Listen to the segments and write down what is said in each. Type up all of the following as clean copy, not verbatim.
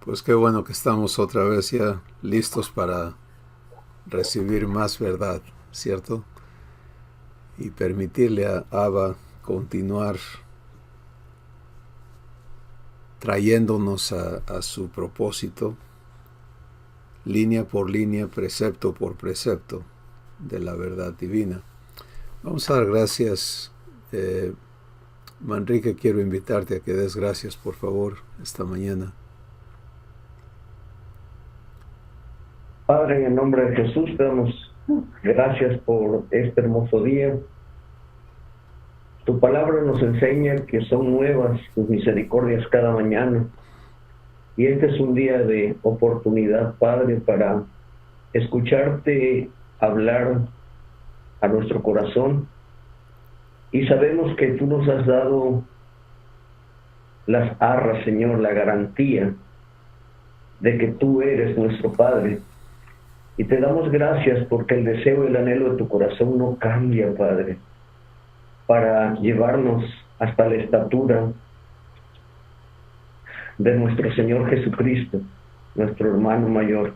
Pues qué bueno que estamos otra vez ya listos para recibir más verdad, ¿cierto? Y permitirle a Abba continuar trayéndonos a su propósito, línea por línea, precepto por precepto de la verdad divina. Vamos a dar gracias. Manrique, quiero invitarte a que des gracias, por favor, esta mañana. Padre, en el nombre de Jesús, te damos gracias por este hermoso día. Tu palabra nos enseña que son nuevas tus misericordias cada mañana. Y este es un día de oportunidad, Padre, para escucharte hablar a nuestro corazón. Y sabemos que tú nos has dado las arras, Señor, la garantía de que tú eres nuestro Padre. Y te damos gracias porque el deseo y el anhelo de tu corazón no cambia, Padre, para llevarnos hasta la estatura de nuestro Señor Jesucristo, nuestro hermano mayor.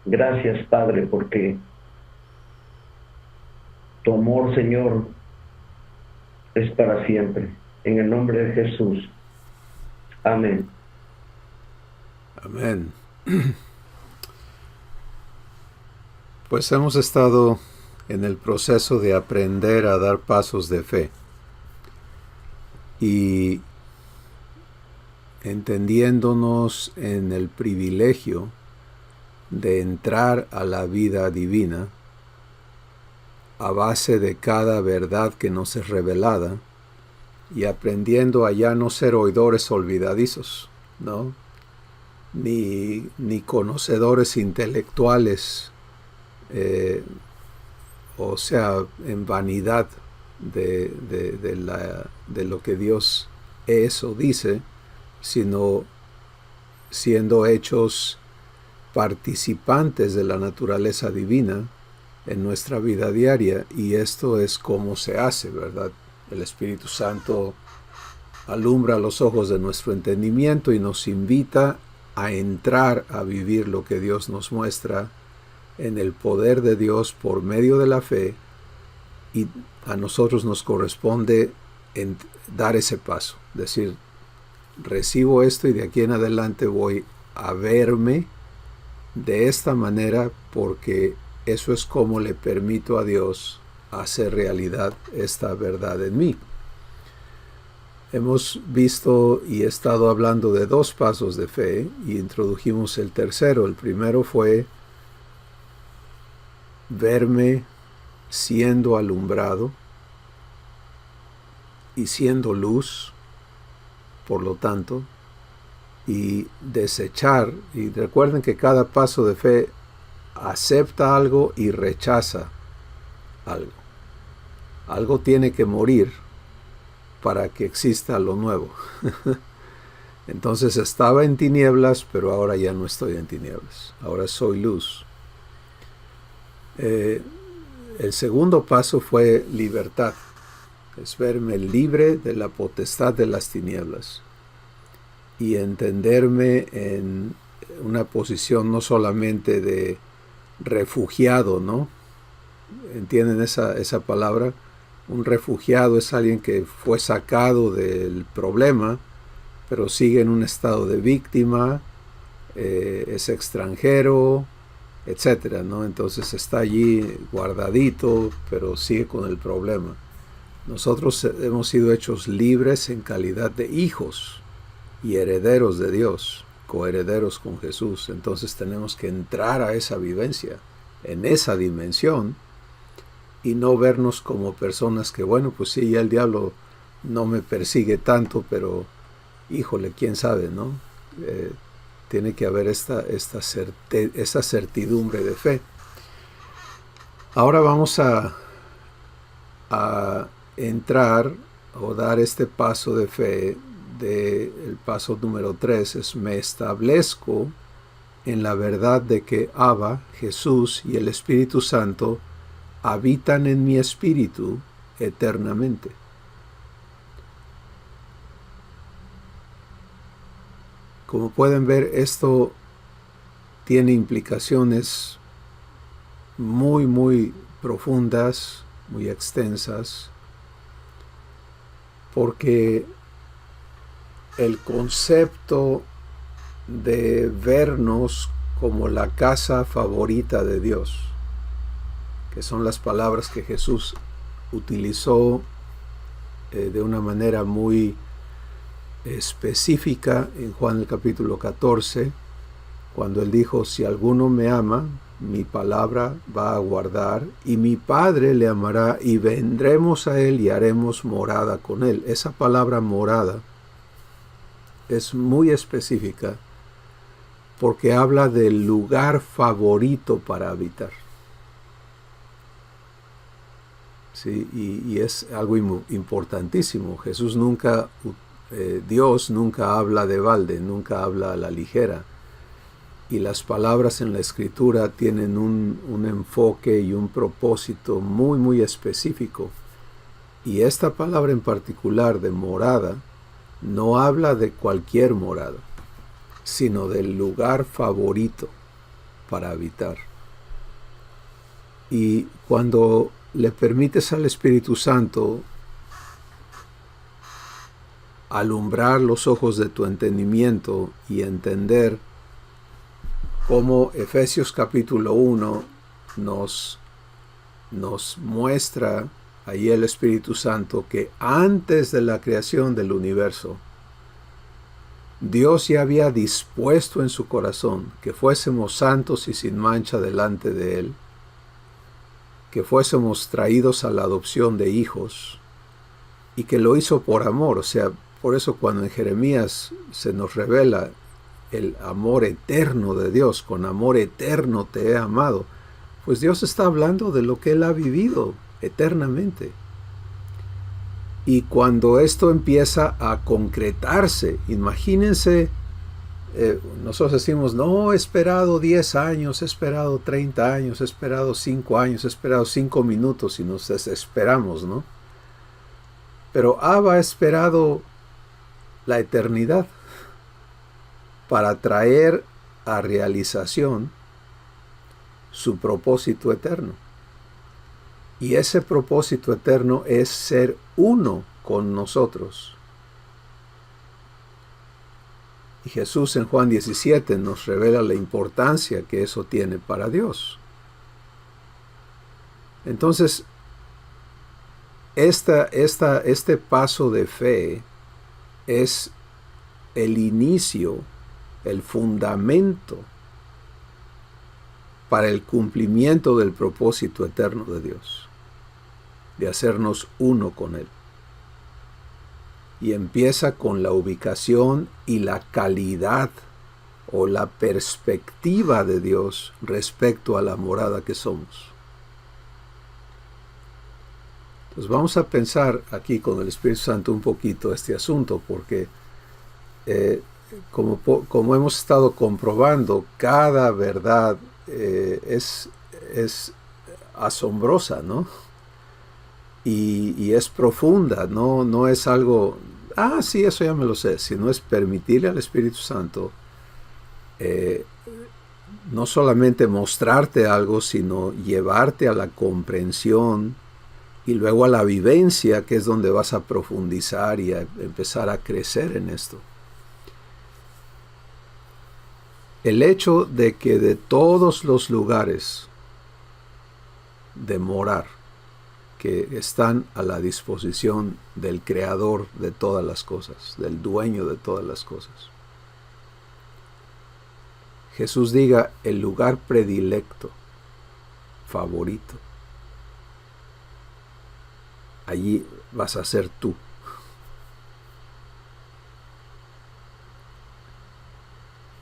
Gracias, Padre, porque tu amor, Señor, es para siempre. En el nombre de Jesús. Amén. Amén. Pues hemos estado en el proceso de aprender a dar pasos de fe y entendiéndonos en el privilegio de entrar a la vida divina a base de cada verdad que nos es revelada y aprendiendo a ya no ser oidores olvidadizos, ¿no? Ni conocedores intelectuales, o sea, en vanidad de lo que Dios es o dice, sino siendo hechos participantes de la naturaleza divina en nuestra vida diaria. Y esto es como se hace, ¿verdad? El Espíritu Santo alumbra los ojos de nuestro entendimiento y nos invita a entrar a vivir lo que Dios nos muestra en el poder de Dios por medio de la fe, y a nosotros nos corresponde dar ese paso, decir, recibo esto y de aquí en adelante voy a verme de esta manera porque eso es como le permito a Dios hacer realidad esta verdad en mí. Hemos visto y estado hablando de dos pasos de fe y introdujimos el tercero. El primero fue verme siendo alumbrado y siendo luz, por lo tanto, y desechar. Y recuerden que cada paso de fe acepta algo y rechaza algo. Algo tiene que morir para que exista lo nuevo. Entonces estaba en tinieblas, pero ahora ya no estoy en tinieblas. Ahora soy luz. El segundo paso fue libertad. Es verme libre de la potestad de las tinieblas y entenderme en una posición no solamente de refugiado, ¿no? ¿Entienden esa palabra? Un refugiado es alguien que fue sacado del problema, pero sigue en un estado de víctima, es extranjero, etcétera, ¿no? Entonces está allí guardadito, pero sigue con el problema. Nosotros hemos sido hechos libres en calidad de hijos y herederos de Dios, coherederos con Jesús. Entonces tenemos que entrar a esa vivencia, en esa dimensión, y no vernos como personas que, bueno, pues sí, ya el diablo no me persigue tanto, pero híjole, quién sabe, ¿no? Tiene que haber esa certidumbre de fe. Ahora vamos a entrar o dar este paso de fe. El paso número 3 es: me establezco en la verdad de que Abba, Jesús y el Espíritu Santo habitan en mi espíritu eternamente. como pueden ver, esto tiene implicaciones muy, muy profundas, muy extensas, porque el concepto de vernos como la casa favorita de Dios, que son las palabras que Jesús utilizó de una manera muy específica en Juan el capítulo 14, cuando él dijo: si alguno me ama, mi palabra va a guardar, y mi Padre le amará, y vendremos a él y haremos morada con él. Esa palabra morada es muy específica porque habla del lugar favorito para habitar. Sí, y es algo importantísimo. Dios nunca habla de balde, nunca habla a la ligera. Y las palabras en la Escritura tienen un enfoque y un propósito muy, muy específico. Y esta palabra en particular de morada no habla de cualquier morada, sino del lugar favorito para habitar. Y cuando le permites al Espíritu Santo alumbrar los ojos de tu entendimiento y entender cómo Efesios capítulo 1 nos muestra ahí el Espíritu Santo que antes de la creación del universo, Dios ya había dispuesto en su corazón que fuésemos santos y sin mancha delante de Él, que fuésemos traídos a la adopción de hijos, y que lo hizo por amor. O sea, por eso cuando en Jeremías se nos revela el amor eterno de Dios, con amor eterno te he amado, pues Dios está hablando de lo que Él ha vivido eternamente. Y cuando esto empieza a concretarse, imagínense, nosotros decimos: no, he esperado 10 años, he esperado 30 años, he esperado 5 años, he esperado 5 minutos, y nos desesperamos, ¿no? Pero Abba ha esperado la eternidad para traer a realización su propósito eterno. Y ese propósito eterno es ser uno con nosotros. Y Jesús en Juan 17 nos revela la importancia que eso tiene para Dios. Entonces, este paso de fe es el inicio, el fundamento para el cumplimiento del propósito eterno de Dios, de hacernos uno con Él. Y empieza con la ubicación y la calidad o la perspectiva de Dios respecto a la morada que somos. Entonces vamos a pensar aquí con el Espíritu Santo un poquito este asunto, porque como hemos estado comprobando, cada verdad es asombrosa, ¿no? Y es profunda, no es algo, sí, eso ya me lo sé, sino es permitirle al Espíritu Santo no solamente mostrarte algo, sino llevarte a la comprensión y luego a la vivencia, que es donde vas a profundizar y a empezar a crecer en esto. El hecho de que de todos los lugares de morar que están a la disposición del Creador de todas las cosas, del dueño de todas las cosas, Jesús diga el lugar predilecto, favorito, allí vas a ser tú.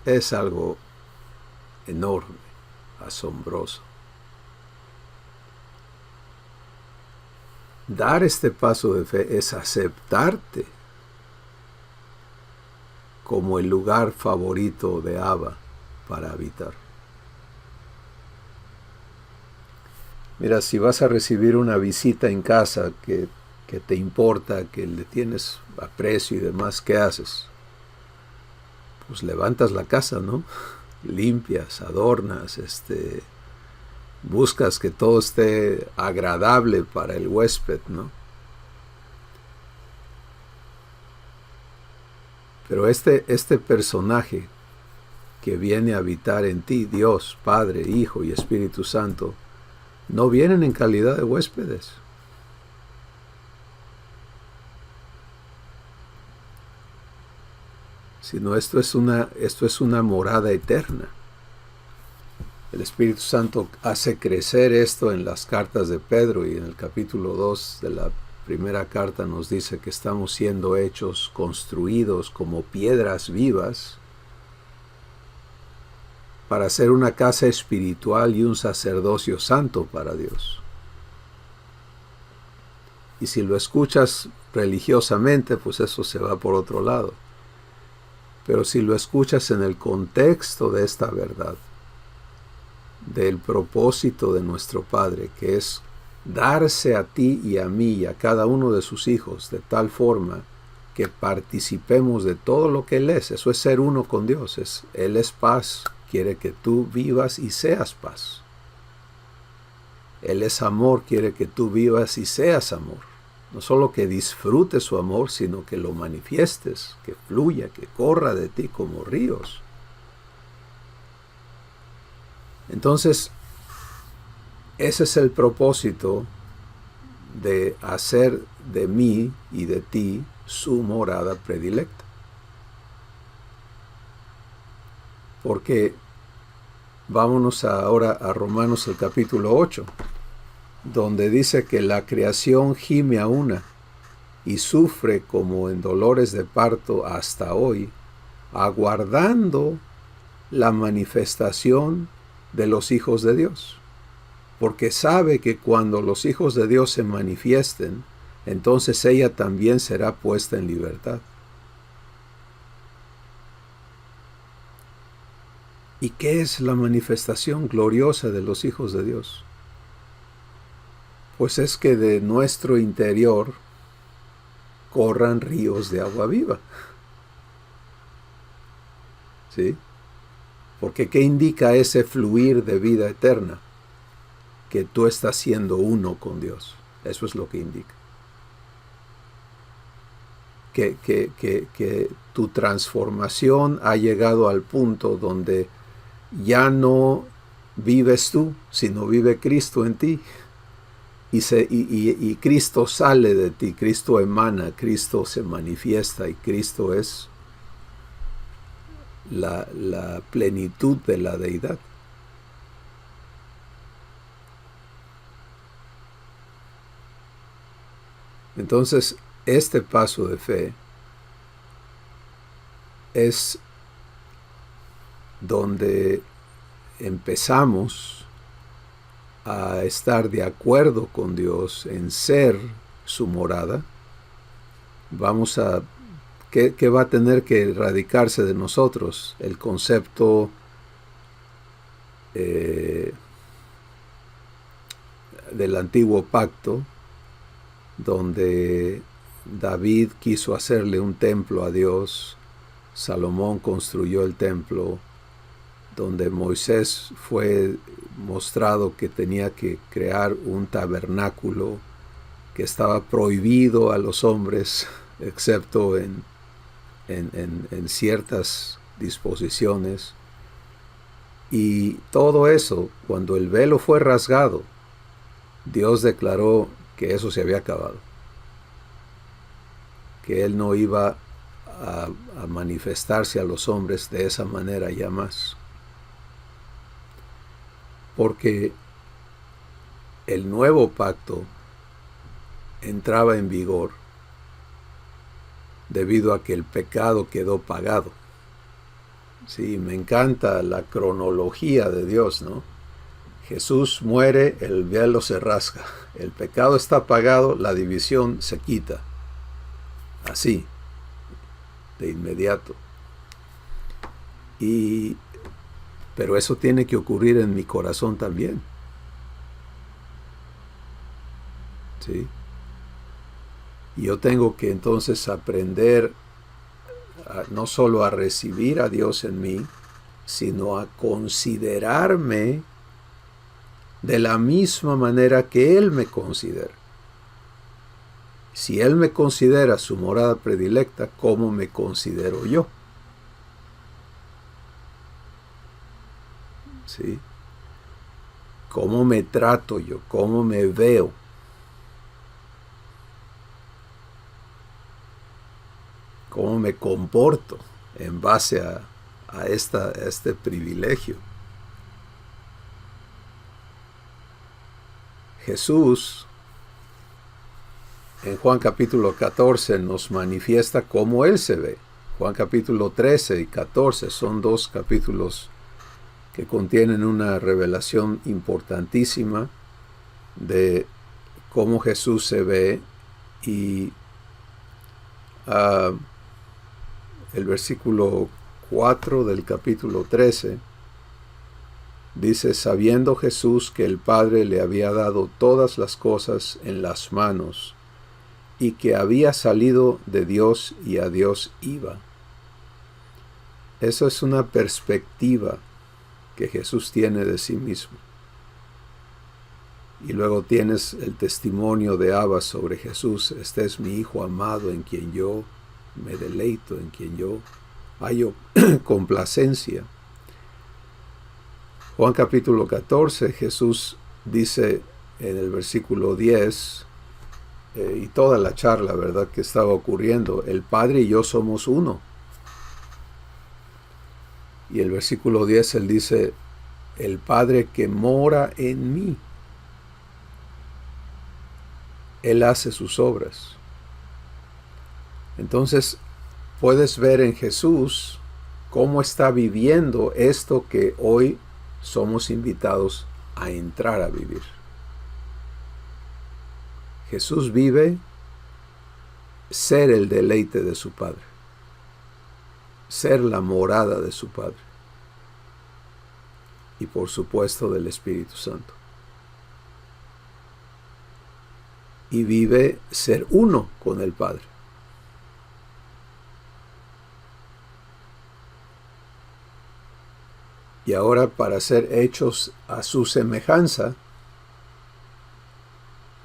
Es algo enorme, asombroso. Dar este paso de fe es aceptarte como el lugar favorito de Abba para habitar. Mira, si vas a recibir una visita en casa que te importa, que le tienes aprecio y demás, ¿qué haces? pues levantas la casa, ¿no? Limpias, adornas, buscas que todo esté agradable para el huésped, ¿no? Pero este personaje que viene a habitar en ti, Dios, Padre, Hijo y Espíritu Santo, no vienen en calidad de huéspedes. Sino esto es una morada eterna. El Espíritu Santo hace crecer esto en las cartas de Pedro, y en el capítulo 2 de la primera carta nos dice que estamos siendo hechos, construidos como piedras vivas para ser una casa espiritual y un sacerdocio santo para Dios. Y si lo escuchas religiosamente, pues eso se va por otro lado. Pero si lo escuchas en el contexto de esta verdad, del propósito de nuestro Padre, que es darse a ti y a mí y a cada uno de sus hijos de tal forma que participemos de todo lo que Él es. Eso es ser uno con Dios. Él es paz, quiere que tú vivas y seas paz. Él es amor, quiere que tú vivas y seas amor. No solo que disfrutes su amor, sino que lo manifiestes, que fluya, que corra de ti como ríos. Entonces, ese es el propósito de hacer de mí y de ti su morada predilecta. Porque vámonos ahora a Romanos el capítulo 8, donde dice que la creación gime a una y sufre como en dolores de parto hasta hoy, aguardando la manifestación de los hijos de Dios. Porque sabe que cuando los hijos de Dios se manifiesten, entonces ella también será puesta en libertad. ¿Y qué es la manifestación gloriosa de los hijos de Dios? Pues es que de nuestro interior corran ríos de agua viva. ¿Sí? Porque ¿qué indica ese fluir de vida eterna? Que tú estás siendo uno con Dios. Eso es lo que indica. Que tu transformación ha llegado al punto donde ya no vives tú, sino vive Cristo en ti. Y Cristo sale de ti, Cristo emana, Cristo se manifiesta, y Cristo es la plenitud de la deidad. Entonces, este paso de fe es donde empezamos a estar de acuerdo con Dios en ser su morada. Vamos a ¿qué va a tener que erradicarse de nosotros? El concepto del antiguo pacto, donde David quiso hacerle un templo a Dios, Salomón construyó el templo, donde Moisés fue mostrado que tenía que crear un tabernáculo que estaba prohibido a los hombres, excepto en ciertas disposiciones. Y todo eso, cuando el velo fue rasgado, Dios declaró que eso se había acabado, que Él no iba a manifestarse a los hombres de esa manera ya más, porque el nuevo pacto entraba en vigor debido a que el pecado quedó pagado. Sí, me encanta la cronología de Dios, ¿no? Jesús muere, el velo se rasga, el pecado está pagado, la división se quita. Así, de inmediato. Pero eso tiene que ocurrir en mi corazón también. ¿Sí? Y yo tengo que entonces aprender no solo a recibir a Dios en mí, sino a considerarme de la misma manera que Él me considera. Si Él me considera su morada predilecta, ¿cómo me considero yo? ¿Sí? ¿Cómo me trato yo? ¿Cómo me veo? ¿Cómo me comporto en base a este privilegio? Jesús, en Juan capítulo 14, nos manifiesta cómo Él se ve. Juan capítulo 13 y 14 son dos capítulos que contienen una revelación importantísima de cómo Jesús se ve, y el versículo 4 del capítulo 13 dice: sabiendo Jesús que el Padre le había dado todas las cosas en las manos, y que había salido de Dios y a Dios iba. Eso es una perspectiva que Jesús tiene de sí mismo. Y luego tienes el testimonio de Abba sobre Jesús: este es mi Hijo amado en quien yo me deleito, en quien yo hallo complacencia. Juan capítulo 14, Jesús dice en el versículo 10, y toda la charla, ¿verdad?, que estaba ocurriendo: el Padre y yo somos uno. Y el versículo 10 Él dice: el Padre que mora en mí, Él hace sus obras. Entonces puedes ver en Jesús cómo está viviendo esto que hoy somos invitados a entrar a vivir. Jesús vive ser el deleite de su Padre, ser la morada de su Padre, y por supuesto del Espíritu Santo. Y vive ser uno con el Padre. Y ahora, para ser hechos a su semejanza,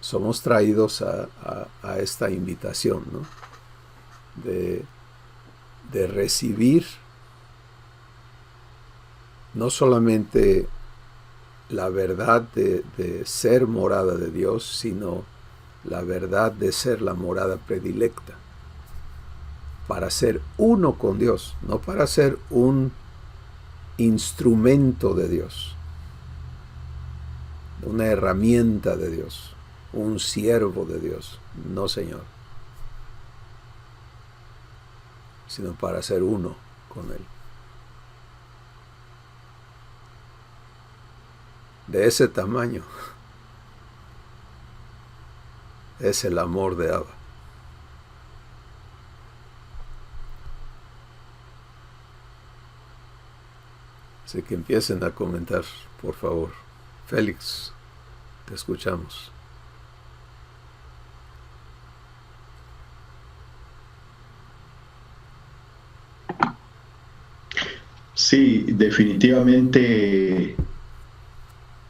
somos traídos a esta invitación, ¿no?, de recibir no solamente la verdad de ser morada de Dios, sino la verdad de ser la morada predilecta, para ser uno con Dios, no para ser un instrumento de Dios, una herramienta de Dios, un siervo de Dios. No, Señor, sino para ser uno con Él. De ese tamaño es el amor de Abba. Así que empiecen a comentar, por favor. Félix, te escuchamos. Sí, definitivamente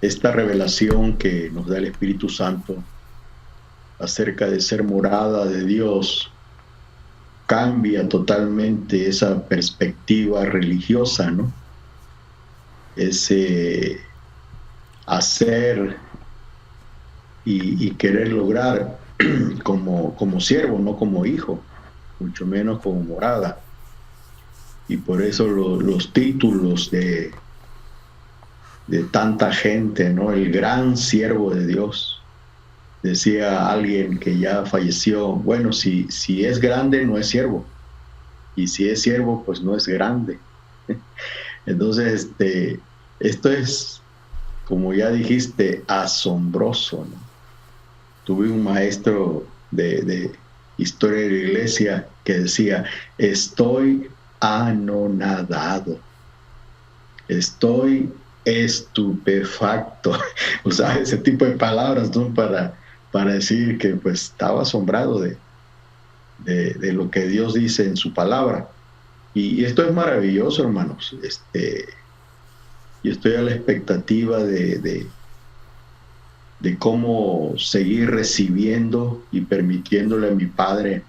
esta revelación que nos da el Espíritu Santo acerca de ser morada de Dios cambia totalmente esa perspectiva religiosa, ¿no? Ese hacer y querer lograr como siervo, no como hijo, mucho menos como morada. Y por eso los títulos de tanta gente, ¿no? El gran siervo de Dios. Decía alguien que ya falleció: bueno, si es grande, no es siervo. Y si es siervo, pues no es grande. Entonces, esto es, como ya dijiste, asombroso, ¿no? Tuve un maestro de historia de la iglesia que decía: estoy anonadado, estoy estupefacto. O sea, ese tipo de palabras, ¿no?, para decir que pues estaba asombrado de lo que Dios dice en su palabra. Y esto es maravilloso, hermanos. Yo estoy a la expectativa de cómo seguir recibiendo y permitiéndole a mi Padre,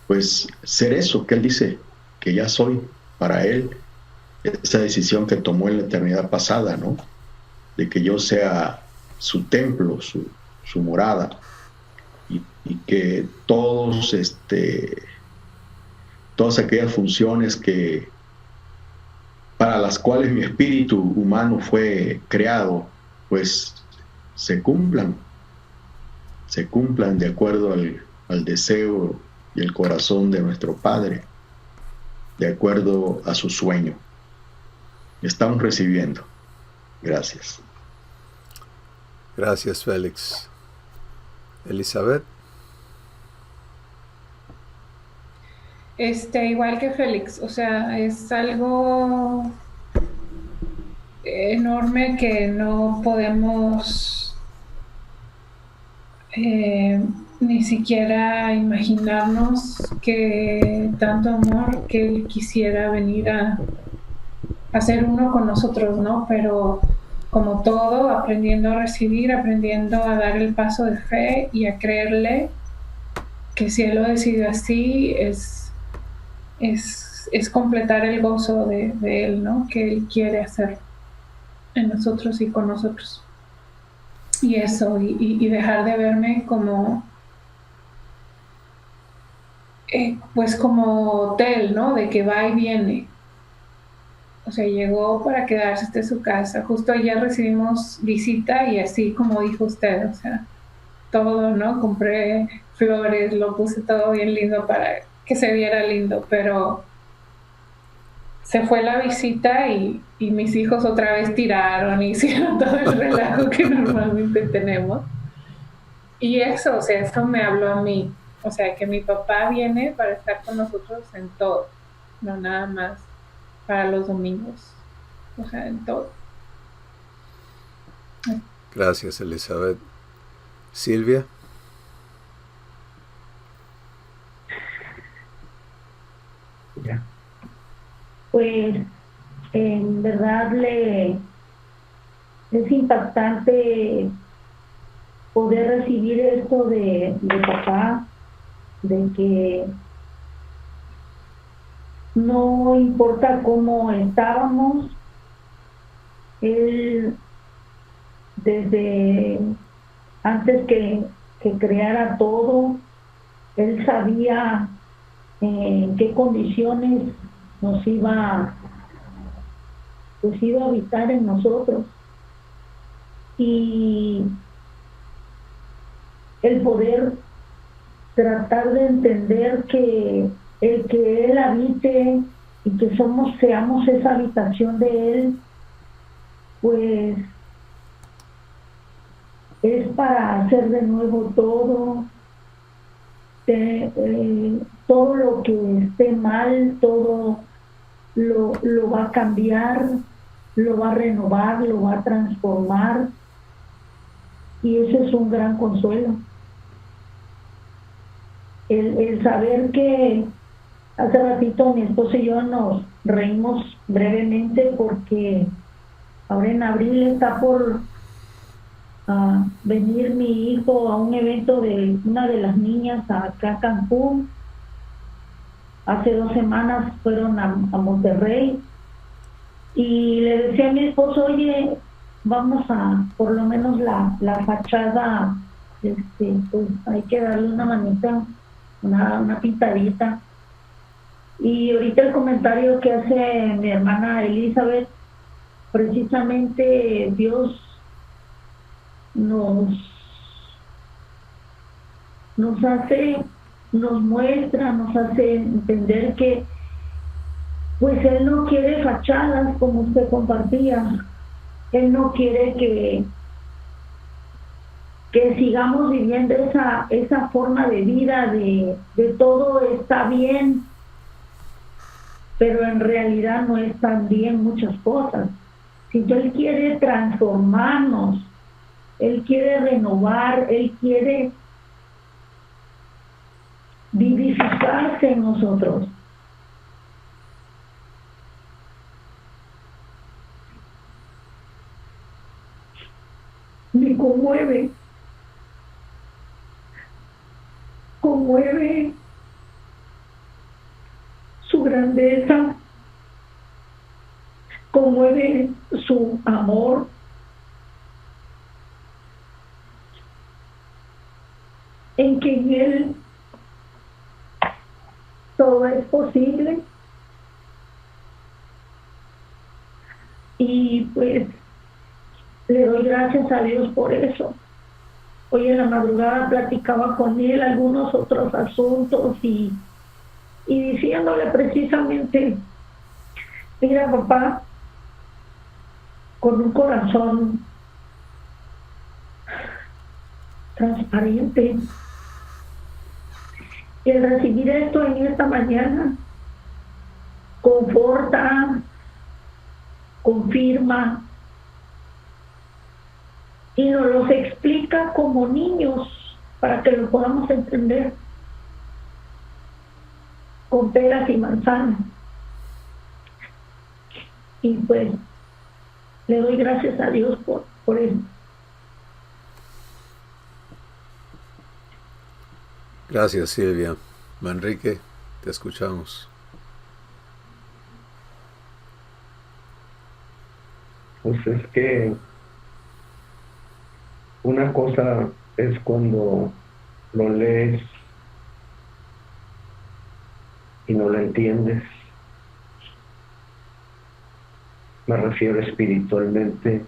pues, ser eso que Él dice que ya soy para Él. Esa decisión que tomó en la eternidad pasada, ¿no? De que yo sea su templo, su morada, y que todas aquellas funciones para las cuales mi espíritu humano fue creado, pues se cumplan de acuerdo al deseo y el corazón de nuestro Padre, de acuerdo a su sueño. Estamos recibiendo. Gracias. Gracias, Félix. Elizabeth. Igual que Félix, o sea, es algo enorme que no podemos ni siquiera imaginarnos que tanto amor que Él quisiera venir a ser uno con nosotros, ¿no? Pero como todo, aprendiendo a recibir, aprendiendo a dar el paso de fe y a creerle que si Él lo decidió así, es completar el gozo de Él, ¿no? Que Él quiere hacer en nosotros y con nosotros. Y eso, y dejar de verme como pues como hotel, ¿no? De que va y viene. O sea, llegó para quedarse en su casa. Justo ayer recibimos visita y así como dijo usted, o sea, todo, ¿no? Compré flores, lo puse todo bien lindo para que se viera lindo, pero se fue la visita y mis hijos otra vez tiraron y hicieron todo el relajo que normalmente tenemos. Y eso, o sea, eso me habló a mí. O sea, que mi papá viene para estar con nosotros en todo, no nada más para los domingos, o sea, en todo. Gracias, Elizabeth. Silvia. Pues en verdad es impactante poder recibir esto de papá, de que no importa cómo estábamos, él desde antes que creara todo, él sabía en qué condiciones nos iba a habitar en nosotros, y el poder tratar de entender que el que Él habite y que seamos esa habitación de Él, pues es para hacer de nuevo todo, todo lo que esté mal, todo lo va a cambiar, lo va a renovar, lo va a transformar, y ese es un gran consuelo. El saber que hace ratito mi esposo y yo nos reímos brevemente porque ahora en abril está por venir mi hijo a un evento de una de las niñas acá a Cancún. Hace 2 semanas fueron a Monterrey, y le decía a mi esposo, oye, vamos a, por lo menos la fachada, pues hay que darle una manita, una pintadita. Y ahorita el comentario que hace mi hermana Elizabeth, precisamente Dios nos muestra, nos hace entender que pues Él no quiere fachadas, como usted compartía. Él no quiere que sigamos viviendo esa forma de vida de todo está bien, pero en realidad no están bien muchas cosas. Si Él quiere transformarnos, Él quiere renovar, Él quiere vivificarse en nosotros. me conmueve su grandeza, conmueve su amor, en que en Él todo es posible. Y pues le doy gracias a Dios por eso. Hoy en la madrugada platicaba con él algunos otros asuntos y diciéndole precisamente, mira papá, con un corazón transparente, y el recibir esto en esta mañana conforta, confirma y nos los explica como niños para que lo podamos entender con peras y manzanas. Y pues le doy gracias a Dios por eso. Gracias, Silvia. Manrique, te escuchamos. Pues es que una cosa es cuando lo lees y no lo entiendes. Me refiero espiritualmente,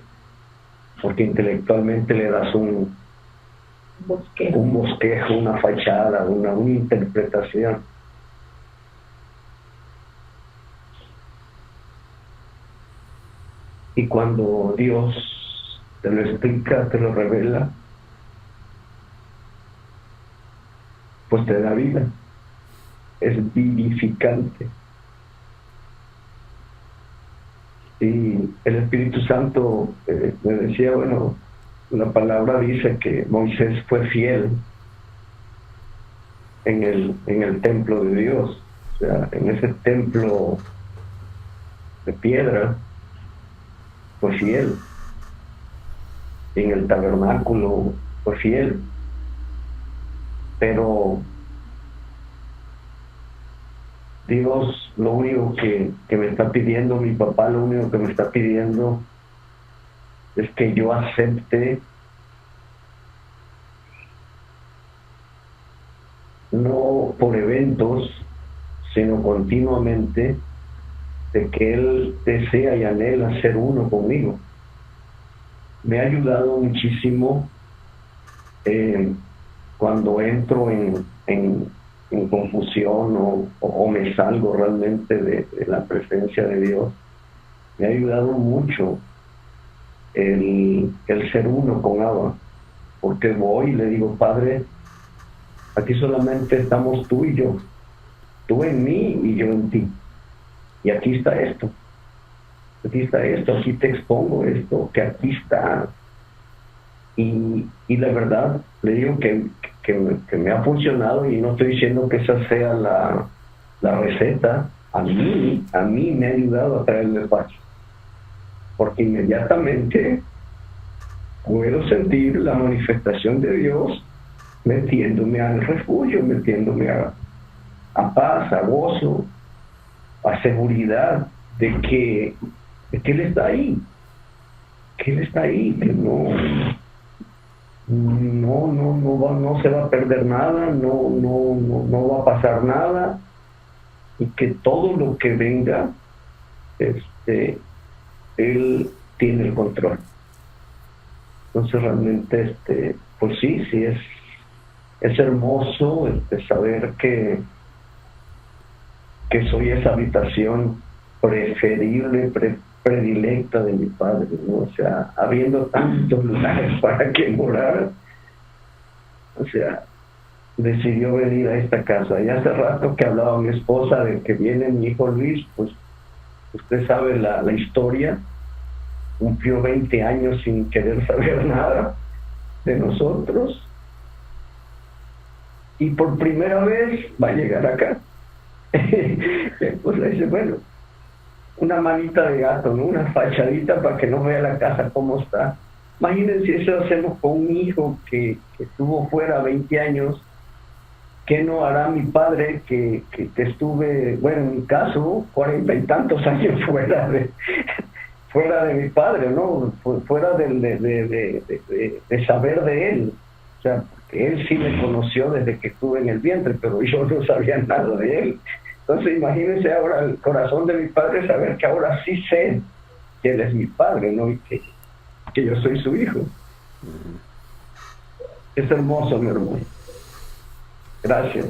porque intelectualmente le das un bosquejo, una fachada, una interpretación. Y cuando Dios te lo explica, te lo revela, pues te da vida. Es vivificante. Y el Espíritu Santo me decía, bueno, la palabra dice que Moisés fue fiel en el templo de Dios, o sea, en ese templo de piedra, fue fiel. En el tabernáculo fue fiel. Pero Dios lo único que me está pidiendo, mi papá lo único que me está pidiendo es que yo acepte, no por eventos, sino continuamente, de que Él desea y anhela ser uno conmigo. Me ha ayudado muchísimo cuando entro en confusión o me salgo realmente de la presencia de Dios. Me ha ayudado mucho el ser uno con Abba, porque voy y le digo, Padre, aquí solamente estamos tú y yo, tú en mí y yo en ti, y aquí está esto, aquí te expongo esto, que aquí está. Y la verdad, le digo que me ha funcionado, y no estoy diciendo que esa sea la receta. A mí me ha ayudado a traerle paz, porque inmediatamente puedo sentir la manifestación de Dios metiéndome al refugio, metiéndome a paz, a gozo, a seguridad de que Él está ahí, que no se va a perder nada, no va a pasar nada, y que todo lo que venga, Él tiene el control. Entonces realmente, pues sí es hermoso saber que soy esa habitación preferible, predilecta de mi Padre, ¿no? O sea, habiendo tantos lugares para que morar, o sea, decidió venir a esta casa. Y hace rato que hablaba mi esposa de que viene mi hijo Luis, pues usted sabe la historia, cumplió 20 años sin querer saber nada de nosotros, y por primera vez va a llegar acá. Pues le dice, bueno, una manita de gato, ¿no? Una fachadita para que no vea la casa cómo está. Imagínense si eso hacemos con un hijo que estuvo fuera 20 años. ¿Qué no hará mi padre que estuve, bueno, en mi caso, 40 y tantos años fuera de mi padre, ¿no? Fuera de saber de él. O sea, porque él sí me conoció desde que estuve en el vientre, pero yo no sabía nada de él. Entonces imagínense ahora el corazón de mi padre saber que ahora sí sé que él es mi padre, ¿no? Y que yo soy su hijo. Es hermoso, mi hermano. Gracias.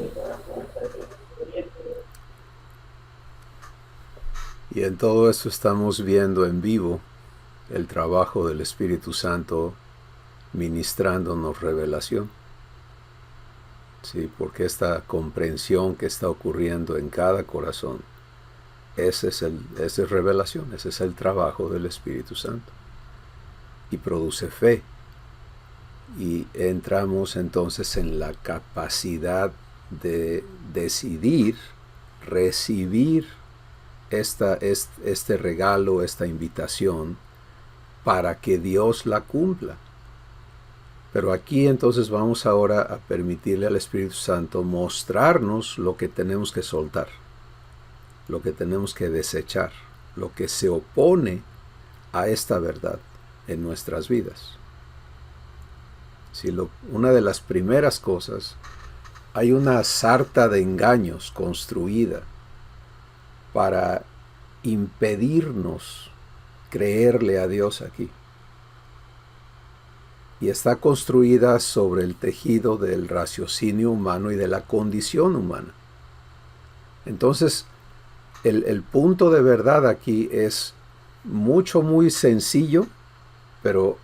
Y en todo esto estamos viendo en vivo el trabajo del Espíritu Santo ministrándonos revelación. Sí, porque esta comprensión que está ocurriendo en cada corazón, esa es revelación, ese es el trabajo del Espíritu Santo. Y produce fe. Y entramos entonces en la capacidad de decidir recibir este regalo, esta invitación, para que Dios la cumpla. Pero aquí entonces vamos ahora a permitirle al Espíritu Santo mostrarnos lo que tenemos que soltar, lo que tenemos que desechar, lo que se opone a esta verdad en nuestras vidas. Si una de las primeras cosas, hay una sarta de engaños construida para impedirnos creerle a Dios aquí. Y está construida sobre el tejido del raciocinio humano y de la condición humana. Entonces, el punto de verdad aquí es muy sencillo, pero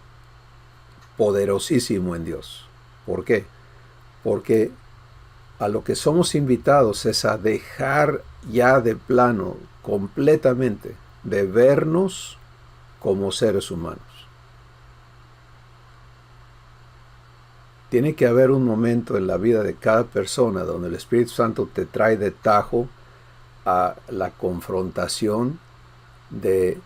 poderosísimo en Dios. ¿Por qué? Porque a lo que somos invitados es a dejar ya de plano completamente de vernos como seres humanos. Tiene que haber un momento en la vida de cada persona donde el Espíritu Santo te trae de tajo a la confrontación de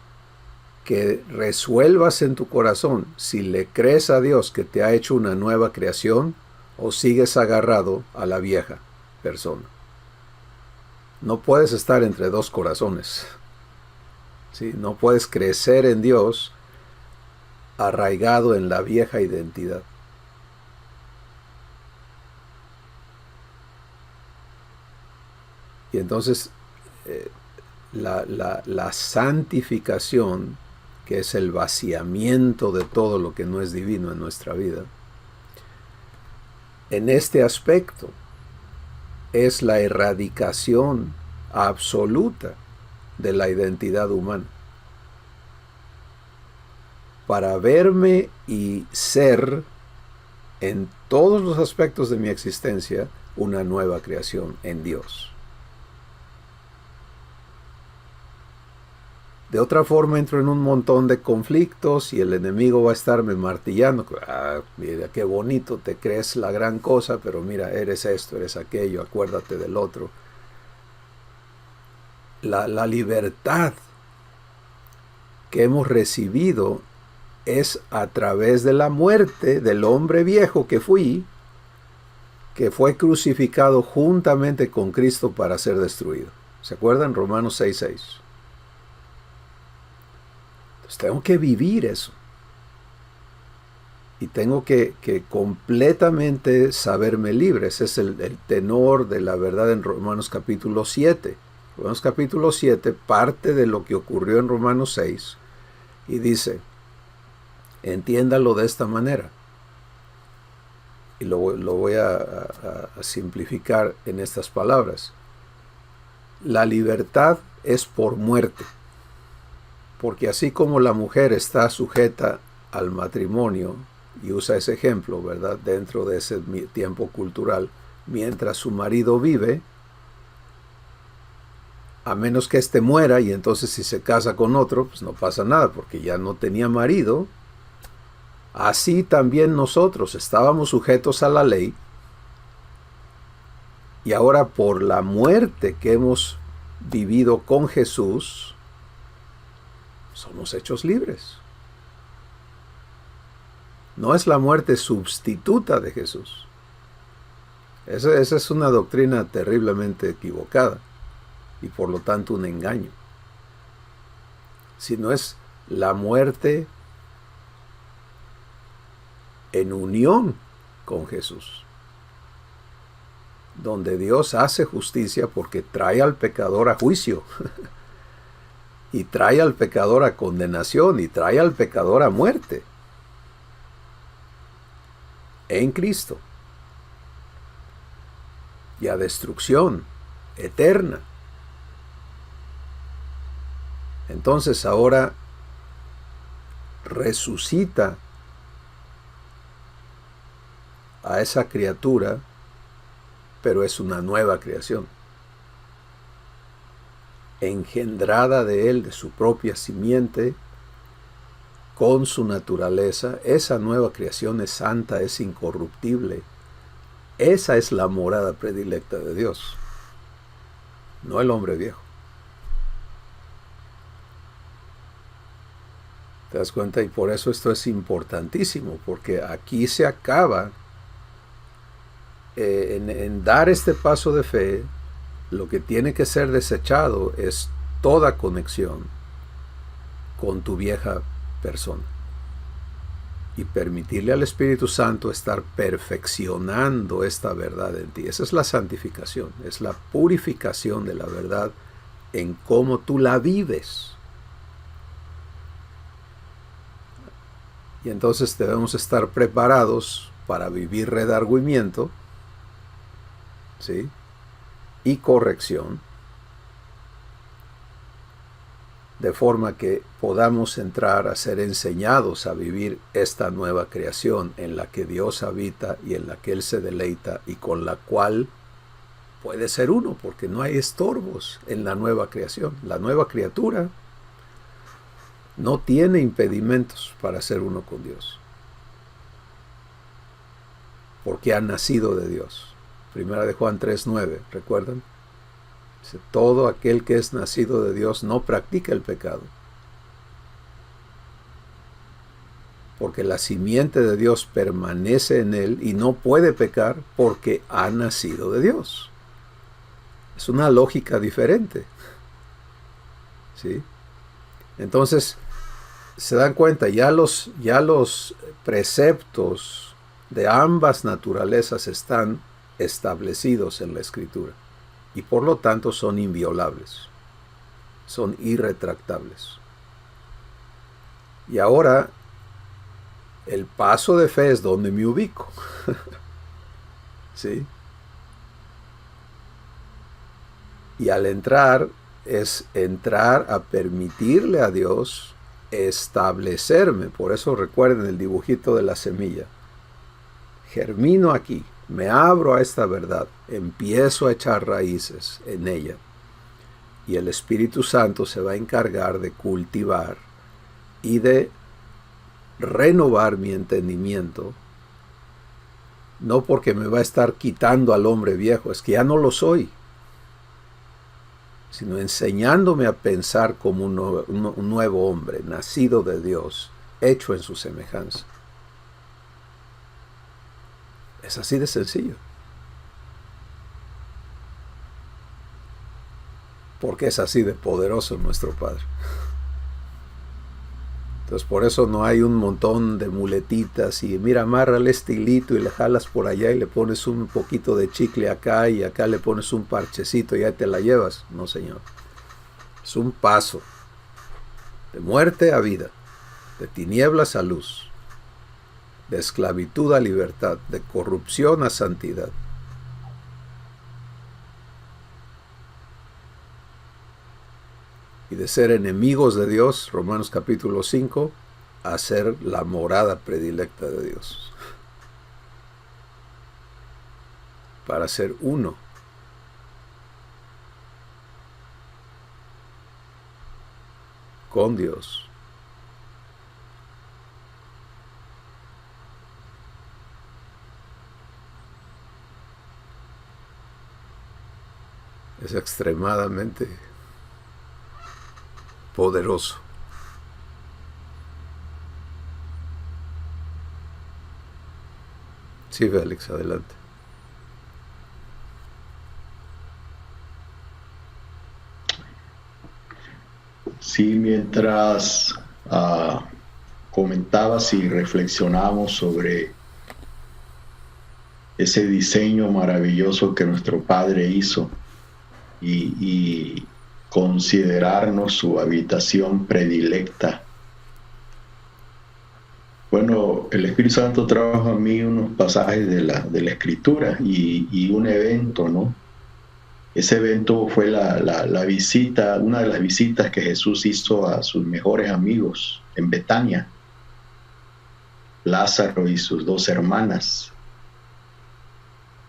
que resuelvas en tu corazón si le crees a Dios que te ha hecho una nueva creación o sigues agarrado a la vieja persona. No puedes estar entre dos corazones. ¿Sí? No puedes crecer en Dios arraigado en la vieja identidad. Y entonces la santificación, que es el vaciamiento de todo lo que no es divino en nuestra vida, en este aspecto es la erradicación absoluta de la identidad humana. Para verme y ser en todos los aspectos de mi existencia una nueva creación en Dios. De otra forma entro en un montón de conflictos y el enemigo va a estarme martillando. Mira qué bonito, te crees la gran cosa, pero mira, eres esto, eres aquello, acuérdate del otro. La libertad que hemos recibido es a través de la muerte del hombre viejo que fui, que fue crucificado juntamente con Cristo para ser destruido. ¿Se acuerdan? Romanos 6:6. Entonces tengo que vivir eso. Y tengo que completamente saberme libre. Ese es el tenor de la verdad en Romanos capítulo 7. Romanos capítulo 7 parte de lo que ocurrió en Romanos 6 y dice, entiéndalo de esta manera. Y lo voy a simplificar en estas palabras. La libertad es por muerte. Porque así como la mujer está sujeta al matrimonio, y usa ese ejemplo, ¿verdad?, dentro de ese tiempo cultural, mientras su marido vive, a menos que éste muera, y entonces si se casa con otro, pues no pasa nada, porque ya no tenía marido. Así también nosotros estábamos sujetos a la ley, y ahora por la muerte que hemos vivido con Jesús, somos hechos libres. No es la muerte sustituta de Jesús. Esa es una doctrina terriblemente equivocada y por lo tanto un engaño. Sino es la muerte en unión con Jesús, donde Dios hace justicia porque trae al pecador a juicio y trae al pecador a condenación y trae al pecador a muerte en Cristo y a destrucción eterna. Entonces ahora resucita a esa criatura, pero es una nueva creación, engendrada de él, de su propia simiente, con su naturaleza. Esa nueva creación es santa, es incorruptible. Esa es la morada predilecta de Dios, no el hombre viejo. ¿Te das cuenta? Y por eso esto es importantísimo, porque aquí se acaba en dar este paso de fe. Lo que tiene que ser desechado es toda conexión con tu vieja persona y permitirle al Espíritu Santo estar perfeccionando esta verdad en ti. Esa es la santificación, es la purificación de la verdad en cómo tú la vives. Y entonces debemos estar preparados para vivir redargüimiento, ¿sí?, y corrección, de forma que podamos entrar a ser enseñados a vivir esta nueva creación en la que Dios habita y en la que Él se deleita y con la cual puede ser uno, porque no hay estorbos en la nueva creación. La nueva criatura no tiene impedimentos para ser uno con Dios, porque ha nacido de Dios. Primera de Juan 3:9, ¿recuerdan? Dice, todo aquel que es nacido de Dios no practica el pecado, porque la simiente de Dios permanece en él y no puede pecar porque ha nacido de Dios. Es una lógica diferente, ¿sí? Entonces, se dan cuenta, ya los preceptos de ambas naturalezas están establecidos en la Escritura y por lo tanto son inviolables, son irretractables. Y ahora el paso de fe es donde me ubico. ¿Sí? Y al entrar es entrar a permitirle a Dios establecerme. Por eso recuerden el dibujito de la semilla. Germino aquí, me abro a esta verdad, empiezo a echar raíces en ella y el Espíritu Santo se va a encargar de cultivar y de renovar mi entendimiento, no porque me va a estar quitando al hombre viejo, es que ya no lo soy, sino enseñándome a pensar como un nuevo hombre, nacido de Dios, hecho en su semejanza. Es así de sencillo. Porque es así de poderoso nuestro Padre. Entonces por eso no hay un montón de muletitas y mira, amárrale este hilito y le jalas por allá y le pones un poquito de chicle acá y acá le pones un parchecito y ya te la llevas. No, Señor. Es un paso de muerte a vida, de tinieblas a luz, de esclavitud a libertad, de corrupción a santidad. Y de ser enemigos de Dios, Romanos capítulo 5, a ser la morada predilecta de Dios. Para ser uno. Con Dios. Es extremadamente poderoso. Sí, Félix, adelante. Sí, mientras comentabas y reflexionamos sobre ese diseño maravilloso que nuestro Padre hizo y considerarnos su habitación predilecta. Bueno, el Espíritu Santo trajo a mí unos pasajes de la Escritura y un evento, ¿no? Ese evento fue la visita, una de las visitas que Jesús hizo a sus mejores amigos en Betania, Lázaro y sus dos hermanas.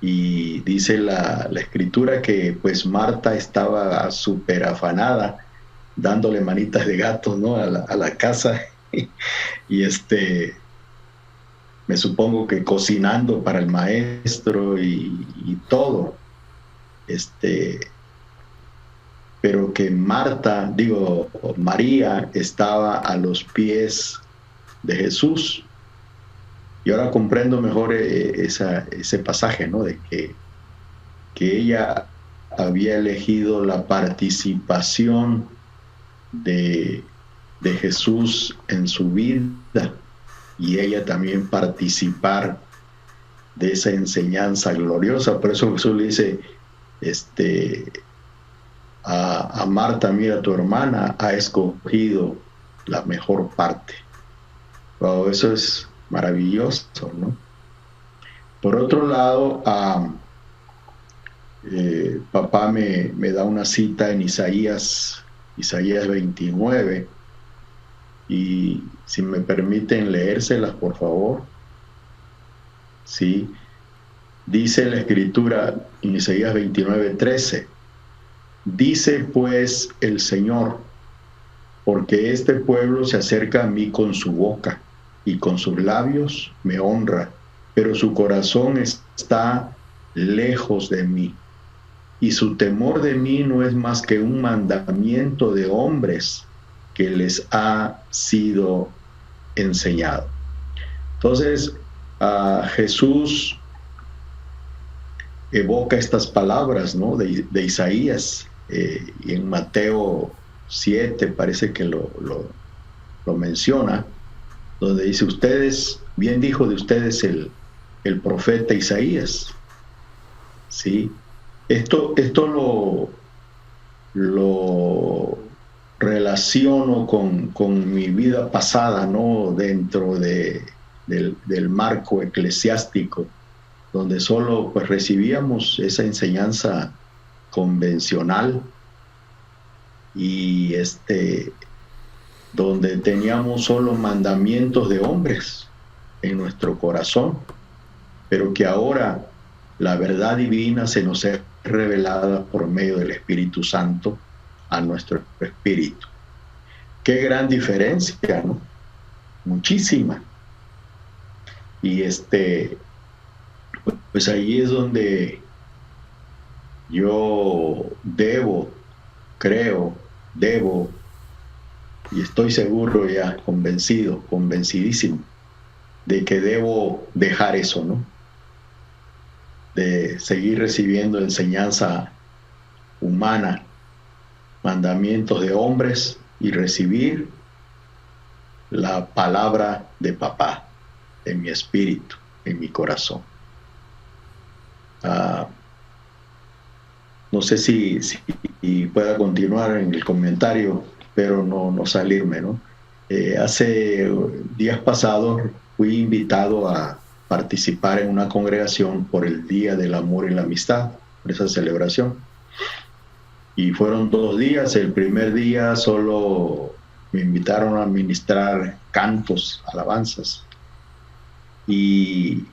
Y dice la Escritura que pues Marta estaba súper afanada, dándole manitas de gato, ¿no? a la casa, y me supongo que cocinando para el maestro y todo. Pero que María estaba a los pies de Jesús. Y ahora comprendo mejor ese pasaje, ¿no? De que ella había elegido la participación de Jesús en su vida y ella también participar de esa enseñanza gloriosa. Por eso Jesús le dice a Marta: mira, tu hermana ha escogido la mejor parte. Wow, eso es maravilloso, ¿no? Por otro lado, papá me da una cita en Isaías 29, y si me permiten leérselas, por favor. Sí, dice la Escritura en Isaías 29:13: dice pues el Señor, porque este pueblo se acerca a mí con su boca y con sus labios me honra, pero su corazón está lejos de mí, y su temor de mí no es más que un mandamiento de hombres que les ha sido enseñado. Entonces, Jesús evoca estas palabras, ¿no? de Isaías, y en Mateo 7 parece que lo menciona, donde dice: ustedes, bien dijo de ustedes el profeta Isaías. ¿Sí? Esto lo relaciono con mi vida pasada, ¿no? Dentro del marco eclesiástico, donde solo pues recibíamos esa enseñanza convencional y donde teníamos solo mandamientos de hombres en nuestro corazón, pero que ahora la verdad divina se nos es revelada por medio del Espíritu Santo a nuestro espíritu. Qué gran diferencia, ¿no? Muchísima. Y pues ahí es donde yo creo, y estoy seguro, ya convencidísimo, de que debo dejar eso, ¿no? De seguir recibiendo enseñanza humana, mandamientos de hombres, y recibir la palabra de papá en mi espíritu, en mi corazón. No sé si pueda continuar en el comentario, pero no salirme, ¿no? Hace días pasados fui invitado a participar en una congregación por el Día del Amor y la Amistad, por esa celebración. Y fueron 2 días. El primer día solo me invitaron a ministrar cantos, alabanzas. Y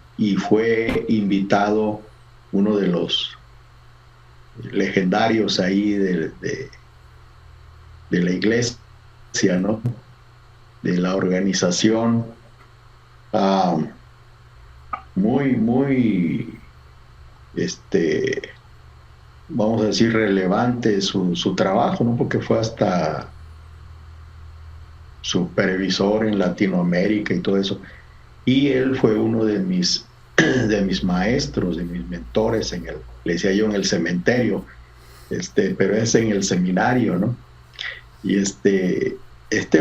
fue invitado uno de los legendarios ahí de la iglesia, ¿no? De la organización, muy vamos a decir, relevante su trabajo, ¿no? Porque fue hasta supervisor en Latinoamérica y todo eso. Y él fue uno de mis de mis maestros, de mis mentores, le decía yo, en el cementerio, pero es en el seminario, ¿no? Y este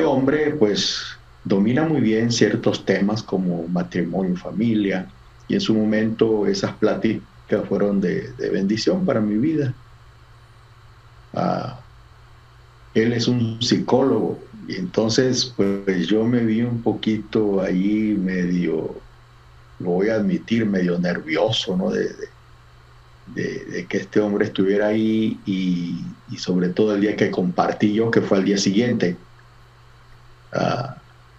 hombre pues domina muy bien ciertos temas como matrimonio, familia, y en su momento esas pláticas fueron de bendición para mi vida. Él es un psicólogo, y entonces pues yo me vi un poquito ahí medio, lo voy a admitir, medio nervioso, ¿no? De que este hombre estuviera ahí, y sobre todo el día que compartí yo, que fue al día siguiente,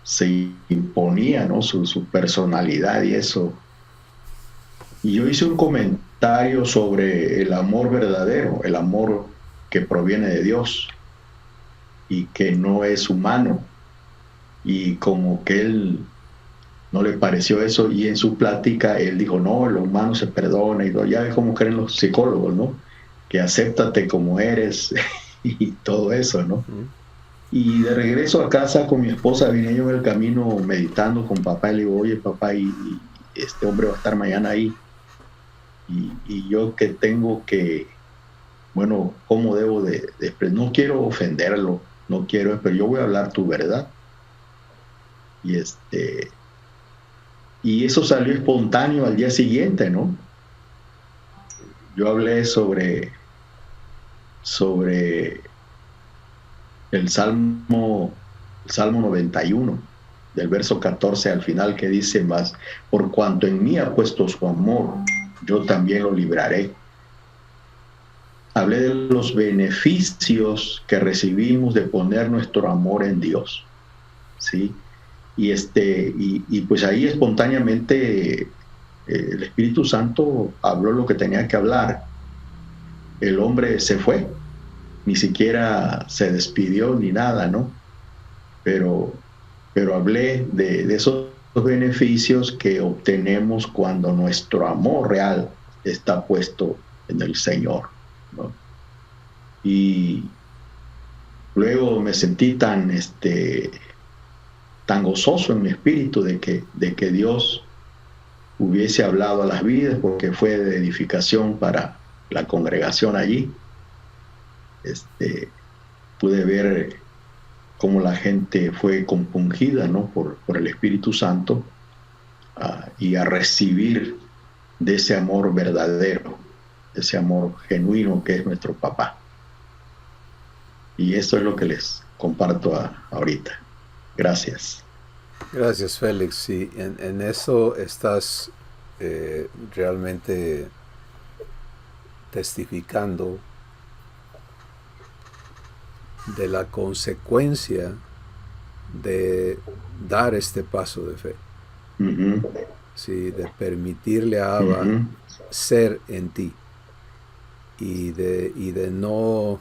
se imponía, ¿no? Su personalidad y eso. Y yo hice un comentario sobre el amor verdadero, el amor que proviene de Dios y que no es humano. Y como que él no le pareció eso, y en su plática él dijo, no, lo humano se perdona, y ya ves cómo creen los psicólogos, ¿no? Que acéptate como eres y todo eso, ¿no? Y de regreso a casa con mi esposa, vine yo en el camino meditando con papá, y le digo, oye papá, y este hombre va a estar mañana ahí, y yo que tengo que, bueno, ¿cómo debo de no quiero ofenderlo, no quiero, pero yo voy a hablar tu verdad? Y eso salió espontáneo al día siguiente, ¿no? Yo hablé sobre el Salmo 91, del verso 14 al final, que dice más, por cuanto en mí ha puesto su amor, yo también lo libraré. Hablé de los beneficios que recibimos de poner nuestro amor en Dios, ¿sí? Y pues ahí espontáneamente el Espíritu Santo habló lo que tenía que hablar. El hombre se fue, ni siquiera se despidió ni nada, ¿no? Pero hablé de esos beneficios que obtenemos cuando nuestro amor real está puesto en el Señor, ¿no? Y luego me sentí tan gozoso en mi espíritu de que Dios hubiese hablado a las vidas, porque fue de edificación para la congregación allí. Pude ver cómo la gente fue compungida, ¿no? por el Espíritu Santo, y a recibir de ese amor verdadero, de ese amor genuino que es nuestro papá. Y esto es lo que les comparto ahorita. Gracias. Gracias, Félix. Sí, en eso estás realmente testificando de la consecuencia de dar este paso de fe. Sí, de permitirle a Abba ser en ti, y de no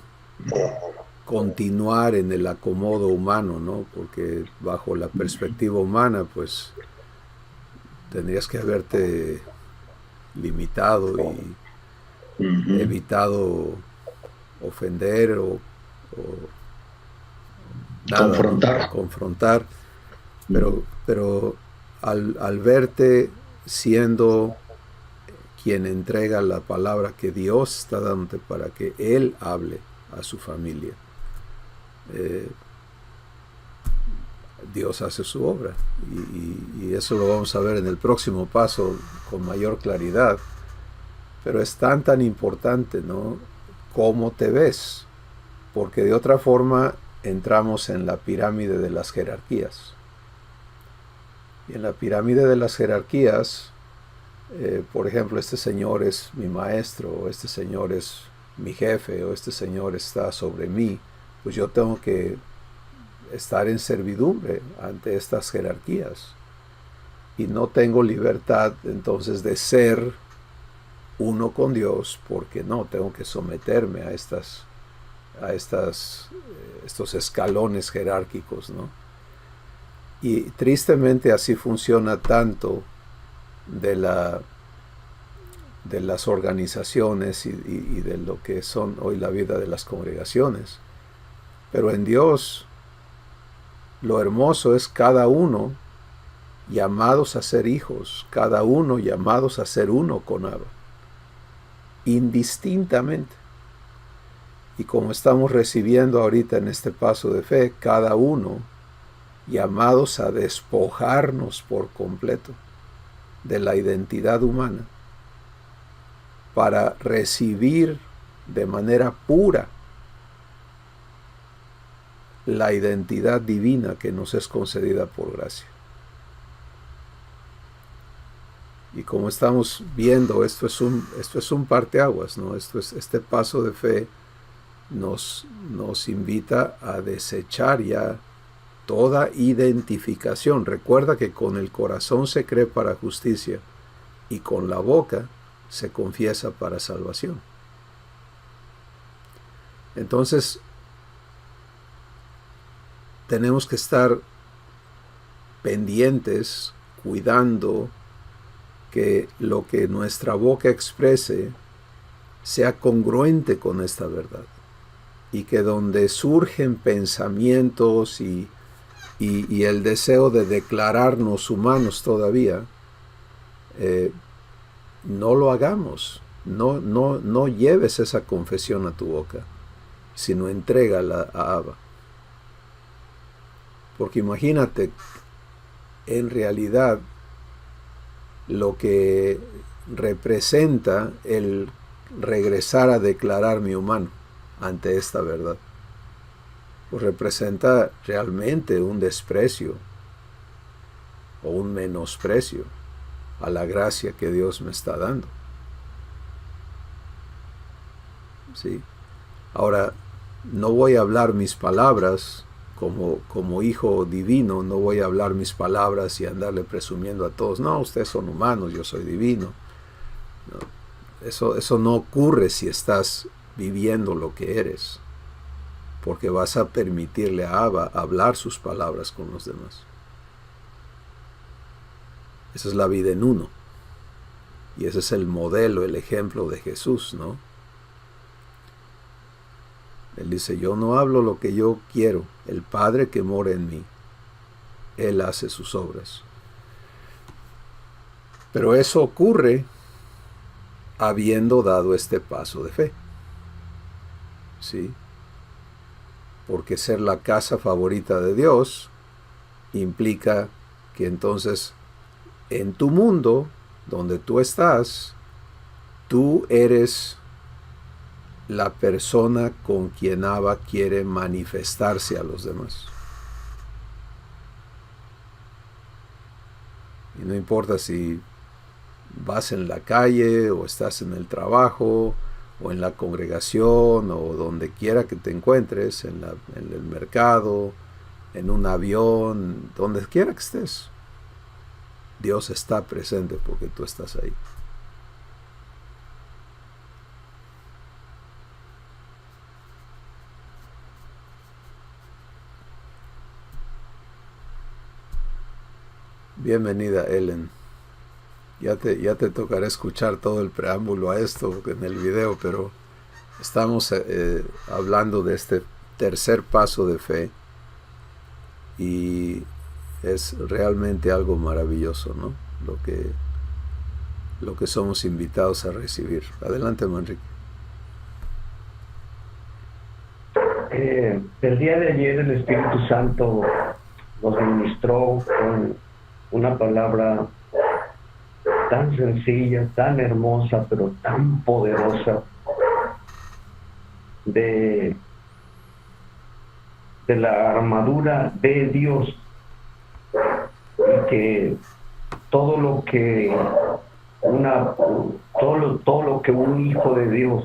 continuar en el acomodo humano, ¿no? Porque bajo la perspectiva humana, pues tendrías que haberte limitado y evitado ofender o nada, confrontar, pero al verte siendo quien entrega la palabra que Dios está dándote para que Él hable a su familia, Dios hace su obra, y eso lo vamos a ver en el próximo paso con mayor claridad. Pero es tan importante, ¿no?, cómo te ves, porque de otra forma entramos en la pirámide de las jerarquías. Y en la pirámide de las jerarquías, por ejemplo, este señor es mi maestro, o este señor es mi jefe, o este señor está sobre mí, pues yo tengo que estar en servidumbre ante estas jerarquías. Y no tengo libertad entonces de ser uno con Dios, porque no, tengo que someterme a estos escalones jerárquicos, ¿no? Y tristemente así funciona tanto de las organizaciones y de lo que son hoy la vida de las congregaciones. Pero en Dios lo hermoso es cada uno llamados a ser hijos, cada uno llamados a ser uno con Abba, indistintamente. Y como estamos recibiendo ahorita en este paso de fe, cada uno llamados a despojarnos por completo de la identidad humana para recibir de manera pura la identidad divina que nos es concedida por gracia. Y como estamos viendo, esto es un parteaguas, ¿no? Este paso de fe nos invita a desechar ya toda identificación. Recuerda que con el corazón se cree para justicia y con la boca se confiesa para salvación. Entonces, tenemos que estar pendientes, cuidando que lo que nuestra boca exprese sea congruente con esta verdad. Y que donde surgen pensamientos y el deseo de declararnos humanos todavía, no lo hagamos. No lleves esa confesión a tu boca, sino entrégala a Abba. Porque imagínate, en realidad, lo que representa el regresar a declararme humano ante esta verdad, pues representa realmente un desprecio o un menosprecio a la gracia que Dios me está dando. ¿Sí? Ahora, no voy a hablar mis palabras como hijo divino, no voy a hablar mis palabras y andarle presumiendo a todos, no, ustedes son humanos, yo soy divino. No, eso no ocurre si estás viviendo lo que eres, porque vas a permitirle a Abba hablar sus palabras con los demás. Esa es la vida en uno. Y ese es el modelo, el ejemplo de Jesús, ¿no? Él dice, yo no hablo lo que yo quiero, el Padre que mora en mí, Él hace sus obras. Pero eso ocurre habiendo dado este paso de fe. ¿Sí? Porque ser la casa favorita de Dios implica que entonces en tu mundo, donde tú estás, tú eres la persona con quien Abba quiere manifestarse a los demás. Y no importa si vas en la calle o estás en el trabajo o en la congregación o donde quiera que te encuentres, en el mercado, en un avión, donde quiera que estés, Dios está presente porque tú estás ahí. Bienvenida, Ellen. Ya te tocará escuchar todo el preámbulo a esto en el video, pero estamos hablando de este tercer paso de fe y es realmente algo maravilloso, ¿no? Lo que somos invitados a recibir. Adelante, Manrique. El día de ayer el Espíritu Santo nos ministró con una palabra tan sencilla, tan hermosa, pero tan poderosa de la armadura de Dios, y que todo lo que un hijo de Dios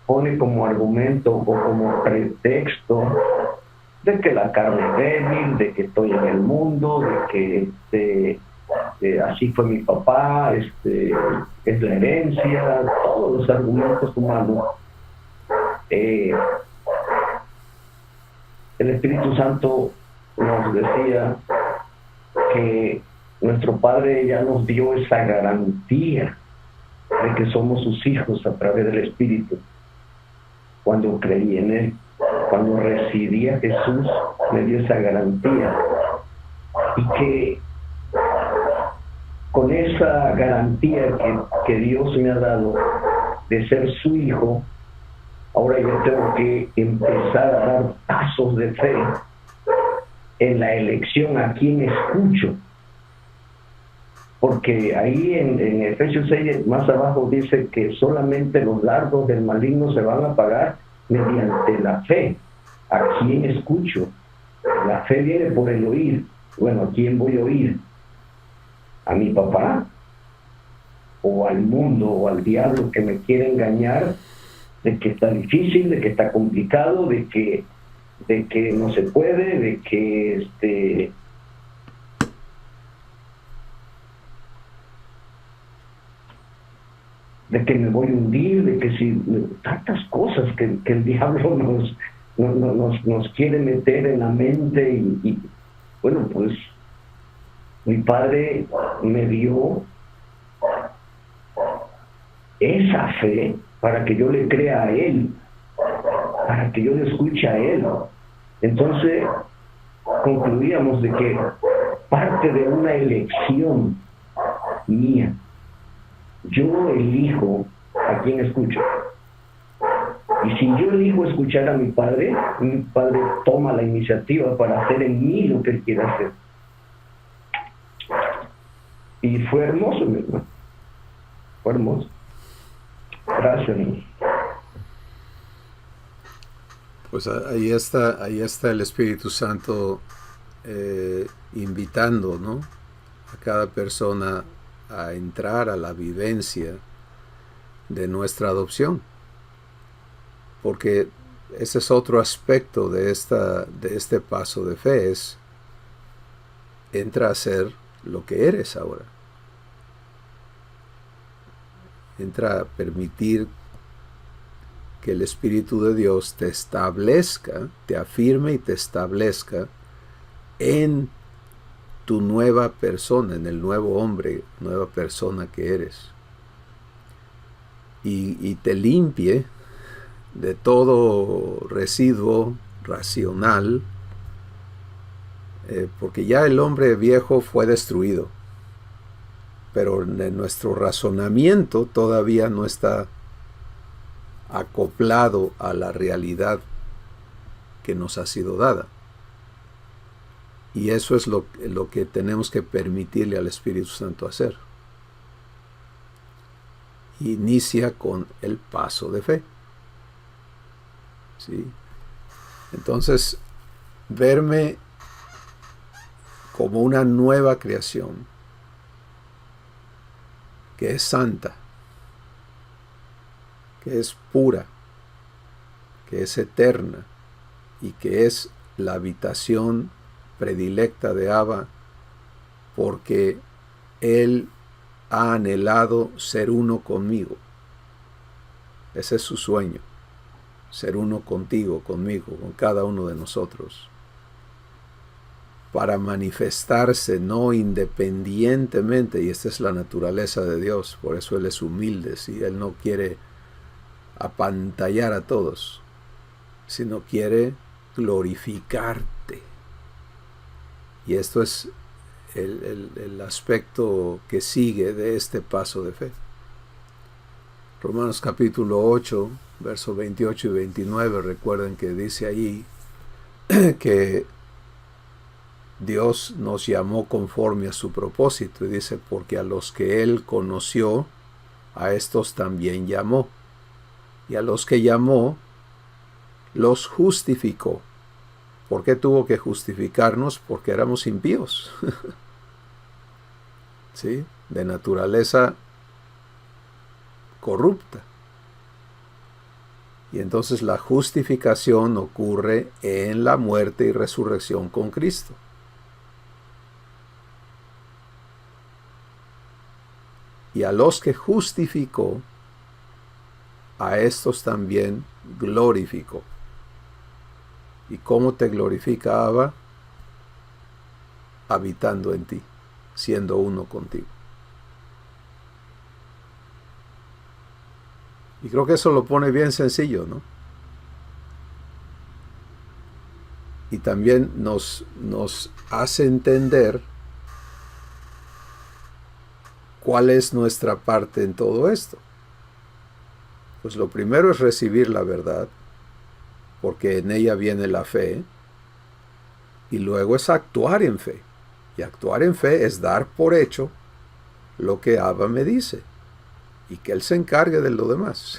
pone como argumento o como pretexto de que la carne es débil, de que estoy en el mundo, de que así fue mi papá, es la herencia, todos los argumentos humanos. El Espíritu Santo nos decía que nuestro Padre ya nos dio esa garantía de que somos sus hijos a través del Espíritu. Cuando creí en Él, cuando recibí a Jesús, me dio esa garantía. Y que con esa garantía que Dios me ha dado de ser su hijo, ahora yo tengo que empezar a dar pasos de fe en la elección a quien escucho. Porque ahí en Efesios 6, más abajo, dice que solamente los dardos del maligno se van a apagar mediante la fe. ¿A quién escucho? La fe viene por el oír. Bueno, ¿a quién voy a oír? ¿A mi papá? ¿O al mundo o al diablo que me quiere engañar de que está difícil, de que está complicado, de que no se puede, de que de que me voy a hundir, de que si tantas cosas que el diablo nos quiere meter en la mente y bueno, pues mi padre me dio esa fe para que yo le crea a él, para que yo le escuche a él. Entonces concluíamos de que parte de una elección mía, yo elijo a quién escucho. Y si yo elijo escuchar a mi padre toma la iniciativa para hacer en mí lo que él quiere hacer. Y fue hermoso, mi hermano. Fue hermoso. Gracias, hermano. Pues ahí está el Espíritu Santo invitando, ¿no?, a cada persona a entrar a la vivencia de nuestra adopción, porque ese es otro aspecto de este paso de fe, es entra a ser lo que eres ahora, entra a permitir que el Espíritu de Dios te establezca, te afirme y te establezca en tu nueva persona, en el nuevo hombre, nueva persona que eres. Y te limpie de todo residuo racional, porque ya el hombre viejo fue destruido, pero nuestro razonamiento todavía no está acoplado a la realidad que nos ha sido dada. Y eso es lo que tenemos que permitirle al Espíritu Santo hacer. Inicia con el paso de fe. ¿Sí? Entonces, verme como una nueva creación, que es santa, que es pura, que es eterna y que es la habitación predilecta de Abba, porque Él ha anhelado ser uno conmigo. Ese es su sueño, ser uno contigo, conmigo, con cada uno de nosotros, para manifestarse no independientemente, y esta es la naturaleza de Dios, por eso Él es humilde, si Él no quiere apantallar a todos, sino quiere glorificarte. Y esto es el aspecto que sigue de este paso de fe. Romanos capítulo 8, versos 28 y 29, recuerden que dice ahí que Dios nos llamó conforme a su propósito, y dice, porque a los que Él conoció, a estos también llamó, y a los que llamó, los justificó. ¿Por qué tuvo que justificarnos? Porque éramos impíos. ¿Sí? De naturaleza corrupta. Y entonces la justificación ocurre en la muerte y resurrección con Cristo. Y a los que justificó, a estos también glorificó. ¿Y cómo te glorifica Abba? Habitando en ti, siendo uno contigo. Y creo que eso lo pone bien sencillo, ¿no? Y también nos hace entender ¿cuál es nuestra parte en todo esto? Pues lo primero es recibir la verdad, porque en ella viene la fe, y luego es actuar en fe. Y actuar en fe es dar por hecho lo que Abba me dice, y que Él se encargue de lo demás.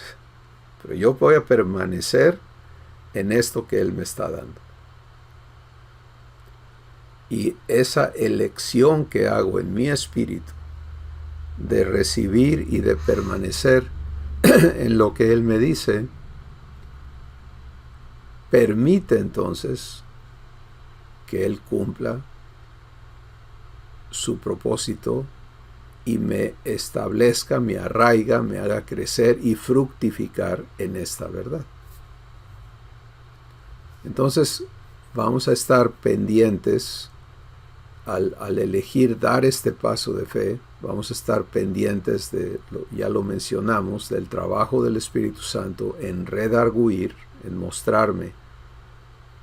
Pero yo voy a permanecer en esto que Él me está dando. Y esa elección que hago en mi espíritu de recibir y de permanecer en lo que Él me dice, permite entonces que Él cumpla su propósito y me establezca, me arraiga, me haga crecer y fructificar en esta verdad. Entonces vamos a estar pendientes al elegir dar este paso de fe. Vamos a estar pendientes ya lo mencionamos, del trabajo del Espíritu Santo en redarguir, en mostrarme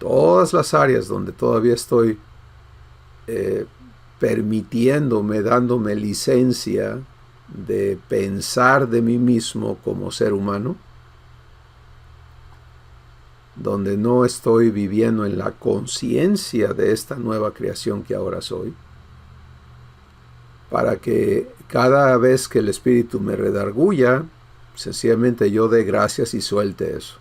todas las áreas donde todavía estoy permitiéndome, dándome licencia de pensar de mí mismo como ser humano, donde no estoy viviendo en la conciencia de esta nueva creación que ahora soy, para que cada vez que el Espíritu me redarguya, sencillamente yo dé gracias y suelte eso,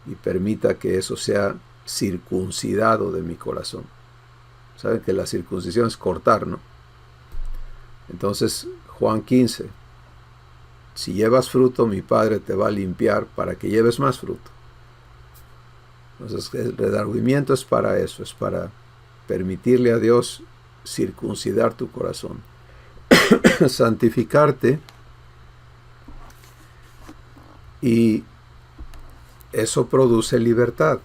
y permita que eso sea circuncidado de mi corazón. Saben que la circuncisión es cortar, ¿no? Entonces, Juan 15, si llevas fruto, mi Padre te va a limpiar para que lleves más fruto. Entonces, el redargüimiento es para eso, es para permitirle a Dios circuncidar tu corazón, santificarte, y eso produce libertad.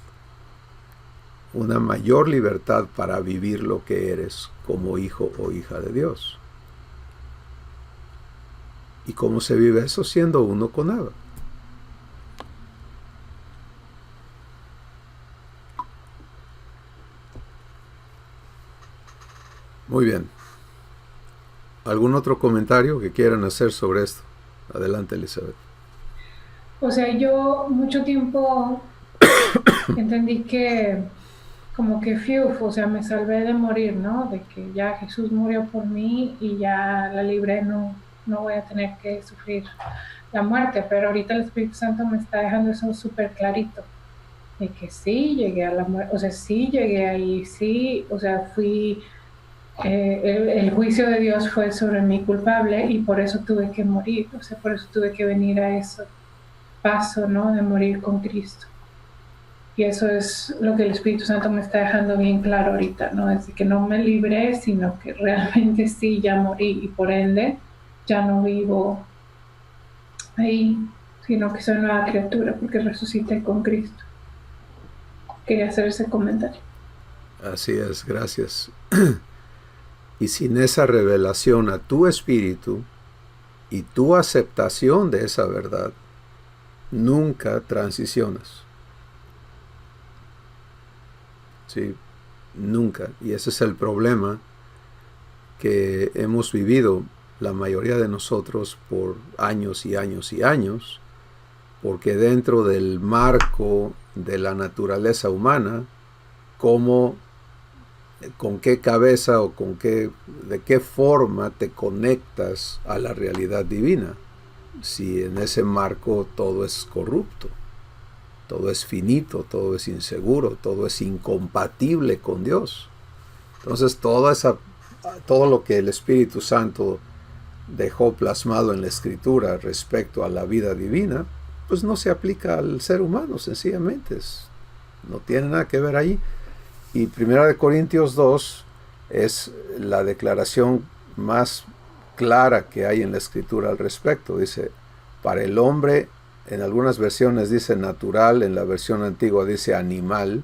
Una mayor libertad para vivir lo que eres como hijo o hija de Dios. ¿Y cómo se vive eso? Siendo uno con Abba. Muy bien. ¿Algún otro comentario que quieran hacer sobre esto? Adelante, Elizabeth. O sea, yo mucho tiempo entendí que como que o sea, me salvé de morir, ¿no? De que ya Jesús murió por mí y ya la libré, no voy a tener que sufrir la muerte, pero ahorita el Espíritu Santo me está dejando eso súper clarito, de que sí llegué a la muerte, o sea, sí llegué ahí, sí, o sea, fui, el juicio de Dios fue sobre mí culpable y por eso tuve que morir, o sea, por eso tuve que venir a ese paso, ¿no? De morir con Cristo. Y eso es lo que el Espíritu Santo me está dejando bien claro ahorita, ¿no? Es que no me libré, sino que realmente sí ya morí y por ende ya no vivo ahí, sino que soy nueva criatura porque resucité con Cristo. Quería hacer ese comentario. Así es, gracias. Y sin esa revelación a tu espíritu y tu aceptación de esa verdad, nunca transicionas. Sí, nunca. Y ese es el problema que hemos vivido la mayoría de nosotros por años y años y años, porque dentro del marco de la naturaleza humana, con qué cabeza o de qué forma te conectas a la realidad divina, si en ese marco todo es corrupto. Todo es finito, todo es inseguro, todo es incompatible con Dios. Entonces todo lo que el Espíritu Santo dejó plasmado en la Escritura respecto a la vida divina, pues no se aplica al ser humano, sencillamente. No tiene nada que ver ahí. Y 1 Corintios 2 es la declaración más clara que hay en la Escritura al respecto. Dice, para el hombre, en algunas versiones dice natural, en la versión antigua dice animal,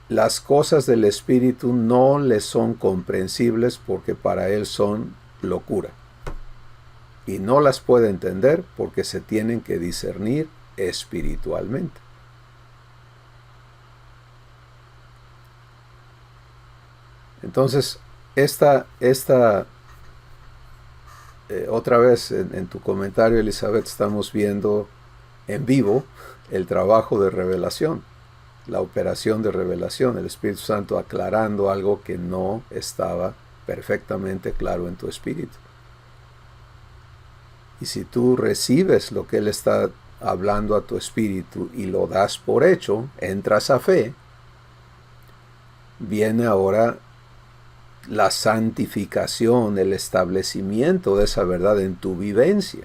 las cosas del Espíritu no le son comprensibles porque para él son locura. Y no las puede entender porque se tienen que discernir espiritualmente. Entonces, esta otra vez en tu comentario, Elizabeth, estamos viendo en vivo el trabajo de revelación, la operación de revelación, el Espíritu Santo aclarando algo que no estaba perfectamente claro en tu espíritu. Y si tú recibes lo que Él está hablando a tu espíritu y lo das por hecho, entras a fe, viene ahora la santificación, el establecimiento de esa verdad en tu vivencia,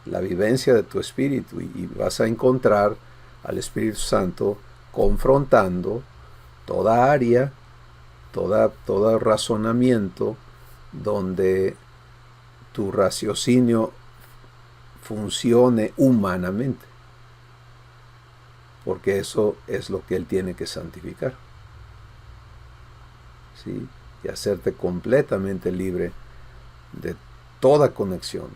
la vivencia de tu espíritu, y vas a encontrar al Espíritu Santo confrontando toda área, todo razonamiento donde tu raciocinio funcione humanamente, porque eso es lo que Él tiene que santificar, ¿sí? Y hacerte completamente libre de toda conexión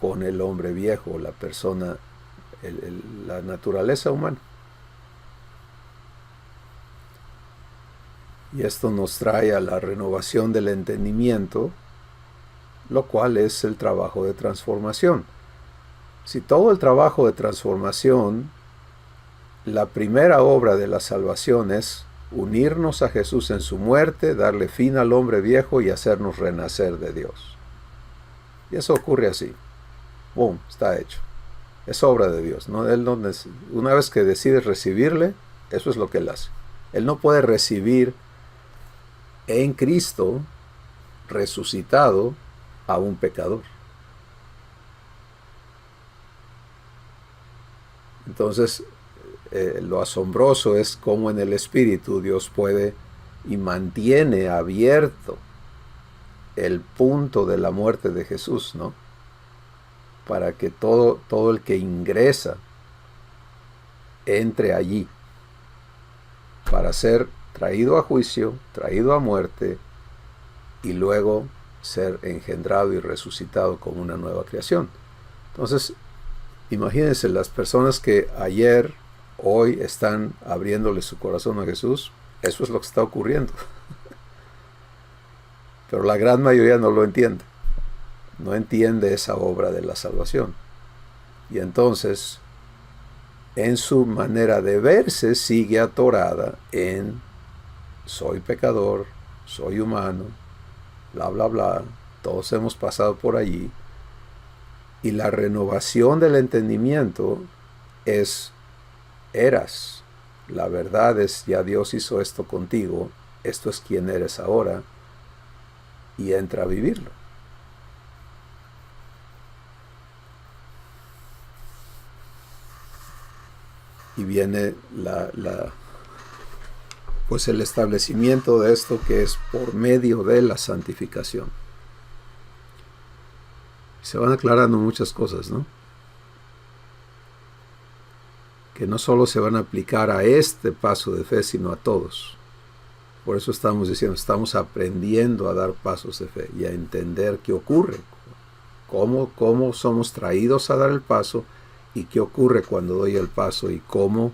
con el hombre viejo, la persona, la naturaleza humana. Y esto nos trae a la renovación del entendimiento, lo cual es el trabajo de transformación. Si todo el trabajo de transformación, la primera obra de la salvación es unirnos a Jesús en su muerte, darle fin al hombre viejo y hacernos renacer de Dios. Y eso ocurre así. ¡Bum! Está hecho. Es obra de Dios, ¿no? Él no, una vez que decides recibirle, eso es lo que Él hace. Él no puede recibir en Cristo resucitado a un pecador. Entonces, lo asombroso es cómo en el Espíritu Dios puede y mantiene abierto el punto de la muerte de Jesús, ¿no? Para que todo el que ingresa entre allí para ser traído a juicio, traído a muerte y luego ser engendrado y resucitado como una nueva creación. Entonces, imagínense las personas que ayer, hoy están abriéndole su corazón a Jesús. Eso es lo que está ocurriendo. Pero la gran mayoría no lo entiende. No entiende esa obra de la salvación. Y entonces, en su manera de verse, sigue atorada en soy pecador, soy humano, bla, bla, bla. Todos hemos pasado por allí. Y la renovación del entendimiento es, eras. La verdad es, ya Dios hizo esto contigo, esto es quien eres ahora, y entra a vivirlo. Y viene pues el establecimiento de esto, que es por medio de la santificación. Se van aclarando muchas cosas, ¿no? Que no solo se van a aplicar a este paso de fe, sino a todos. Por eso estamos diciendo, estamos aprendiendo a dar pasos de fe y a entender qué ocurre, cómo somos traídos a dar el paso y qué ocurre cuando doy el paso y cómo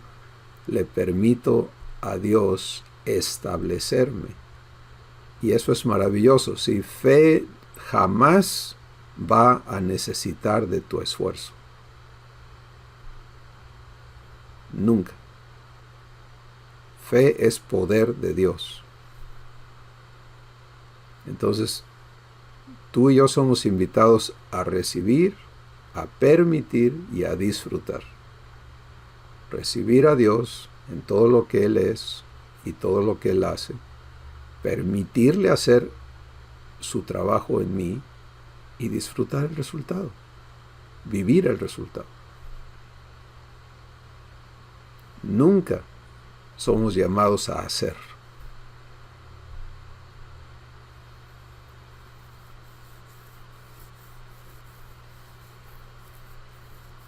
le permito a Dios establecerme. Y eso es maravilloso. Si fe jamás va a necesitar de tu esfuerzo. Nunca. Fe es poder de Dios. Entonces, tú y yo somos invitados a recibir, a permitir y a disfrutar. Recibir a Dios en todo lo que Él es y todo lo que Él hace. Permitirle hacer su trabajo en mí y disfrutar el resultado. Vivir el resultado. Nunca somos llamados a hacer.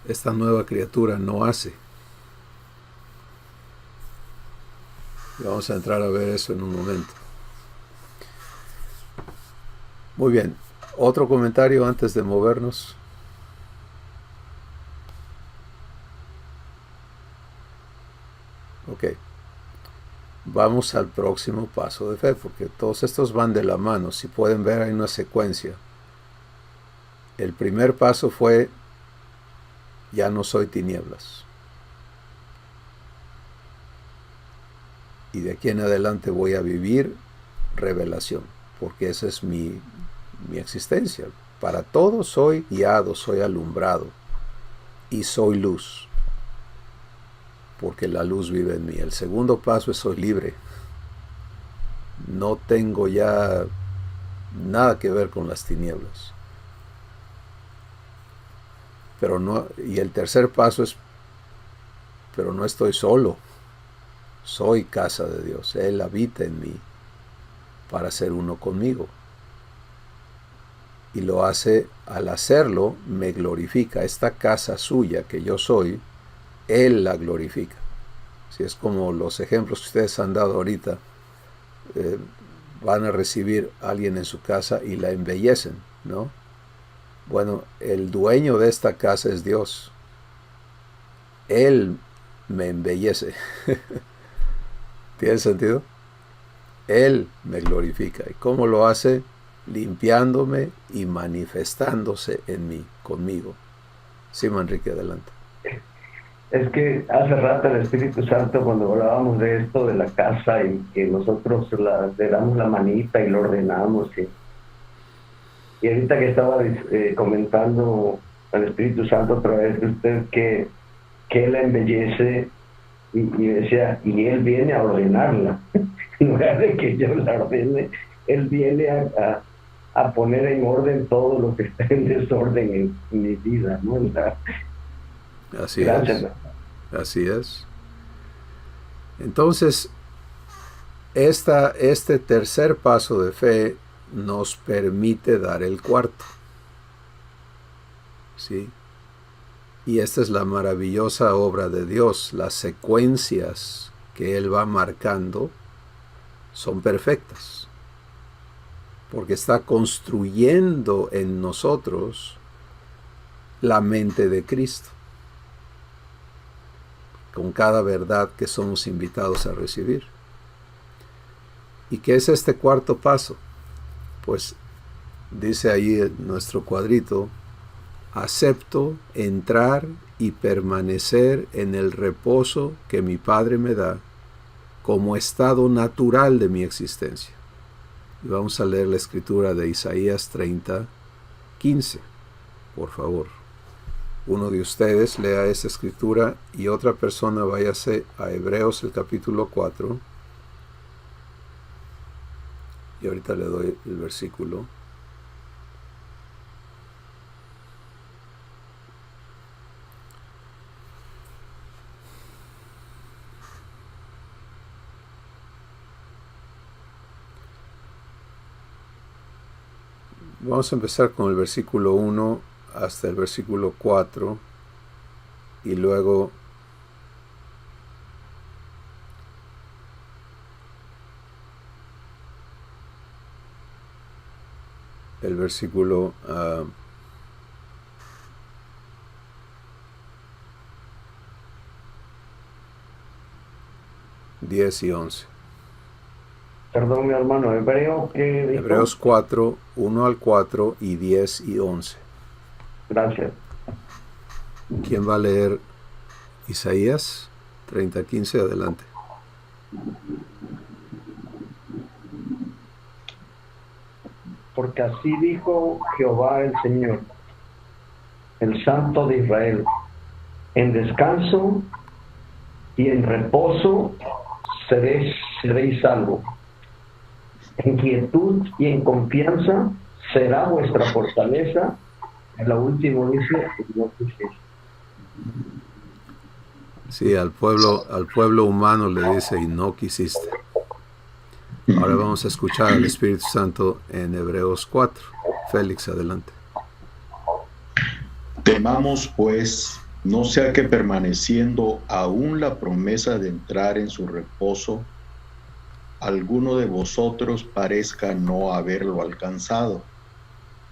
Esta nueva criatura no hace. Y vamos a entrar a ver eso en un momento. Muy bien. ¿Otro comentario antes de movernos? Ok. Vamos al próximo paso de fe, porque todos estos van de la mano. Si pueden ver, hay una secuencia. el primer paso fue, ya no soy tinieblas. Y de aquí en adelante voy a vivir revelación, porque esa es mi existencia. Para todo soy guiado, soy alumbrado y soy luz, porque la luz vive en mí. El segundo paso es soy libre. No tengo ya nada que ver con las tinieblas. Pero no, y el tercer paso es, pero no estoy solo. Soy casa de Dios. Él habita en mí para ser uno conmigo. Y lo hace, al hacerlo, me glorifica. Esta casa suya que yo soy, Él la glorifica. Si es como los ejemplos que ustedes han dado ahorita, van a recibir a alguien en su casa y la embellecen, ¿no? Bueno, el dueño de esta casa es Dios. Él me embellece. ¿Tiene sentido? Él me glorifica. ¿Y cómo lo hace? Limpiándome y manifestándose en mí, conmigo. Sí, Manrique, adelante. Es que hace rato el Espíritu Santo, cuando hablábamos de esto, de la casa, y que nosotros le damos la manita y lo ordenamos, y ahorita que estaba comentando al Espíritu Santo a través de usted que Él la embellece, y decía, y Él viene a ordenarla. En lugar de que yo la ordene, Él viene a poner en orden todo lo que está en desorden en mi vida, ¿no? Así Gracias. es. Así es. Entonces, este tercer paso de fe nos permite dar el cuarto. ¿Sí? Y esta es la maravillosa obra de Dios. Las secuencias que Él va marcando son perfectas, porque está construyendo en nosotros la mente de Cristo, con cada verdad que somos invitados a recibir. ¿Y qué es este cuarto paso? Pues dice ahí en nuestro cuadrito: acepto entrar y permanecer en el reposo que mi Padre me da como estado natural de mi existencia. Y vamos a leer la escritura de Isaías 30:15, por favor. Uno de ustedes lea esa escritura y otra persona váyase a Hebreos el capítulo 4. Y ahorita le doy el versículo. Vamos a empezar con el versículo 1 hasta el versículo 4 y luego el versículo 10 y 11. Perdón, mi hermano, Hebreos 4, 1 al 4 y 10 y 11. Gracias. ¿Quién va a leer Isaías 30:15? Adelante. Porque así dijo Jehová el Señor, el Santo de Israel: en descanso y en reposo seréis salvos. En quietud y en confianza será vuestra fortaleza. En la última dice, no quisiste. Sí, al pueblo humano le dice, y no quisiste. Ahora vamos a escuchar al Espíritu Santo en Hebreos 4. Félix, adelante. Temamos, pues, no sea que permaneciendo aún la promesa de entrar en su reposo, alguno de vosotros parezca no haberlo alcanzado,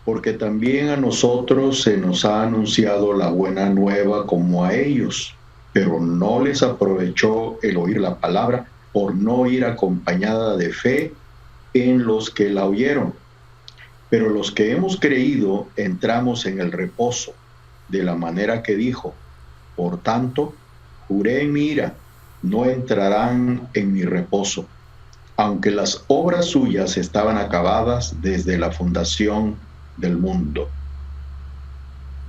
porque también a nosotros se nos ha anunciado la buena nueva como a ellos, pero no les aprovechó el oír la palabra por no ir acompañada de fe en los que la oyeron. Pero los que hemos creído entramos en el reposo, de la manera que dijo: por tanto, juré en mi ira, no entrarán en mi reposo, aunque las obras suyas estaban acabadas desde la fundación del mundo.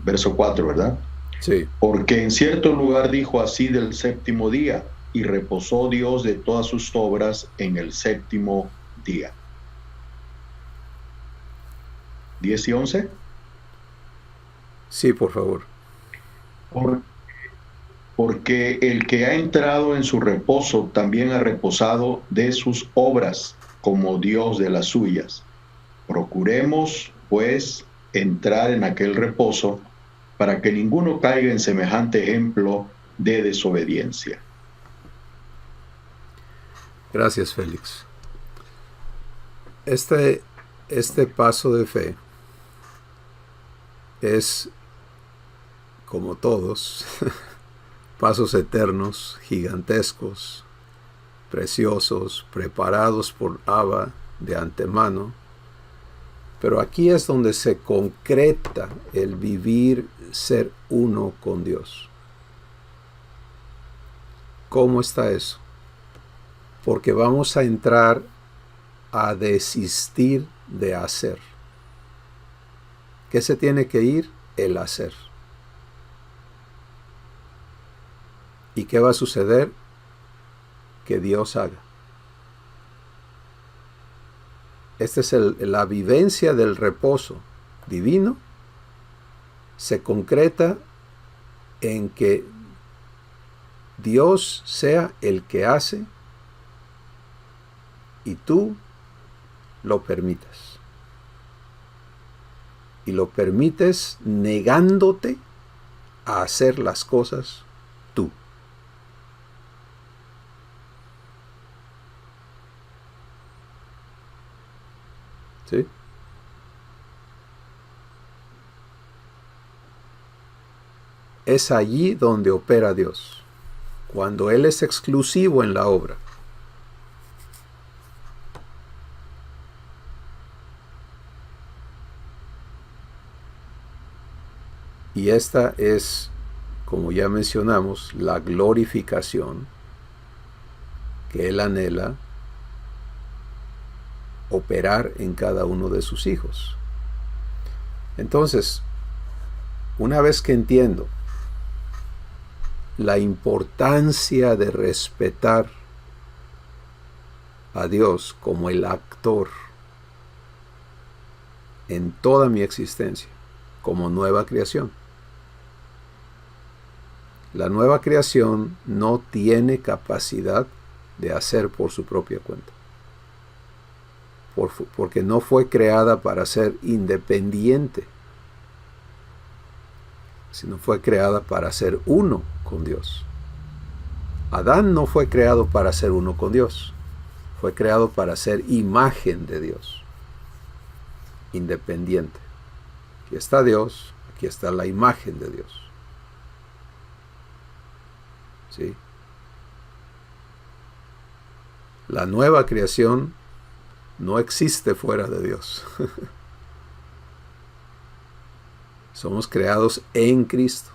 Verso 4, ¿verdad? Sí. Porque en cierto lugar dijo así del séptimo día, y reposó Dios de todas sus obras en el séptimo día. 10 y 11. Sí, por favor. Porque el que ha entrado en su reposo también ha reposado de sus obras, como Dios de las suyas. Procuremos, pues, entrar en aquel reposo, para que ninguno caiga en semejante ejemplo de desobediencia. Gracias, Félix. Este paso de fe es, como todos, pasos eternos, gigantescos, preciosos, preparados por Abba de antemano. Pero aquí es donde se concreta el vivir, ser uno con Dios. ¿Cómo está eso? Porque vamos a entrar a desistir de hacer. ¿Qué se tiene que ir? El hacer. ¿Y qué va a suceder? Que Dios haga. Esta es la vivencia del reposo divino. Se concreta en que Dios sea el que hace y tú lo permitas. Y lo permites negándote a hacer las cosas tú. ¿Sí? Es allí donde opera Dios, cuando Él es exclusivo en la obra. Y esta es, como ya mencionamos, la glorificación que Él anhela operar en cada uno de sus hijos. Entonces, una vez que entiendo la importancia de respetar a Dios como el actor en toda mi existencia, como nueva creación. La nueva creación no tiene capacidad de hacer por su propia cuenta, porque no fue creada para ser independiente, sino fue creada para ser uno con Dios. Adán no fue creado para ser uno con Dios, fue creado para ser imagen de Dios, independiente. Aquí está Dios, aquí está la imagen de Dios. ¿Sí? La nueva creación no existe fuera de Dios. Somos creados en Cristo.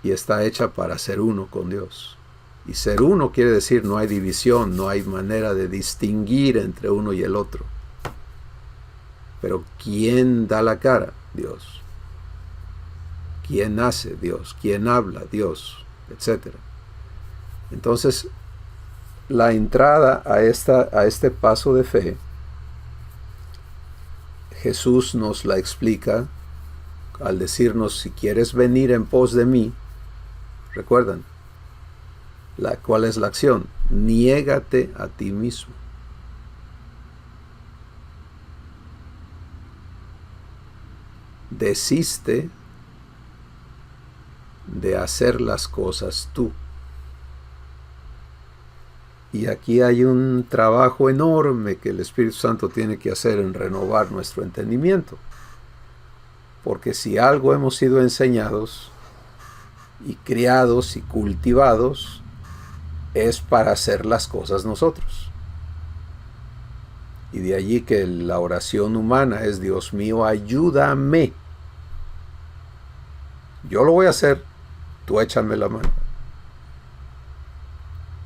Y está hecha para ser uno con Dios. Y ser uno quiere decir no hay división, no hay manera de distinguir entre uno y el otro. Pero ¿quién da la cara? Dios. ¿Quién hace? Dios. ¿Quién habla? Dios, etc. Entonces, la entrada a este paso de fe, Jesús nos la explica al decirnos: si quieres venir en pos de mí, recuerdan, ¿cuál es la acción? Niégate a ti mismo. Desiste de hacer las cosas tú. Y aquí hay un trabajo enorme que el Espíritu Santo tiene que hacer en renovar nuestro entendimiento. Porque si algo hemos sido enseñados y criados y cultivados, es para hacer las cosas nosotros. Y de allí que la oración humana es: Dios mío, ayúdame. Yo lo voy a hacer, tú échame la mano.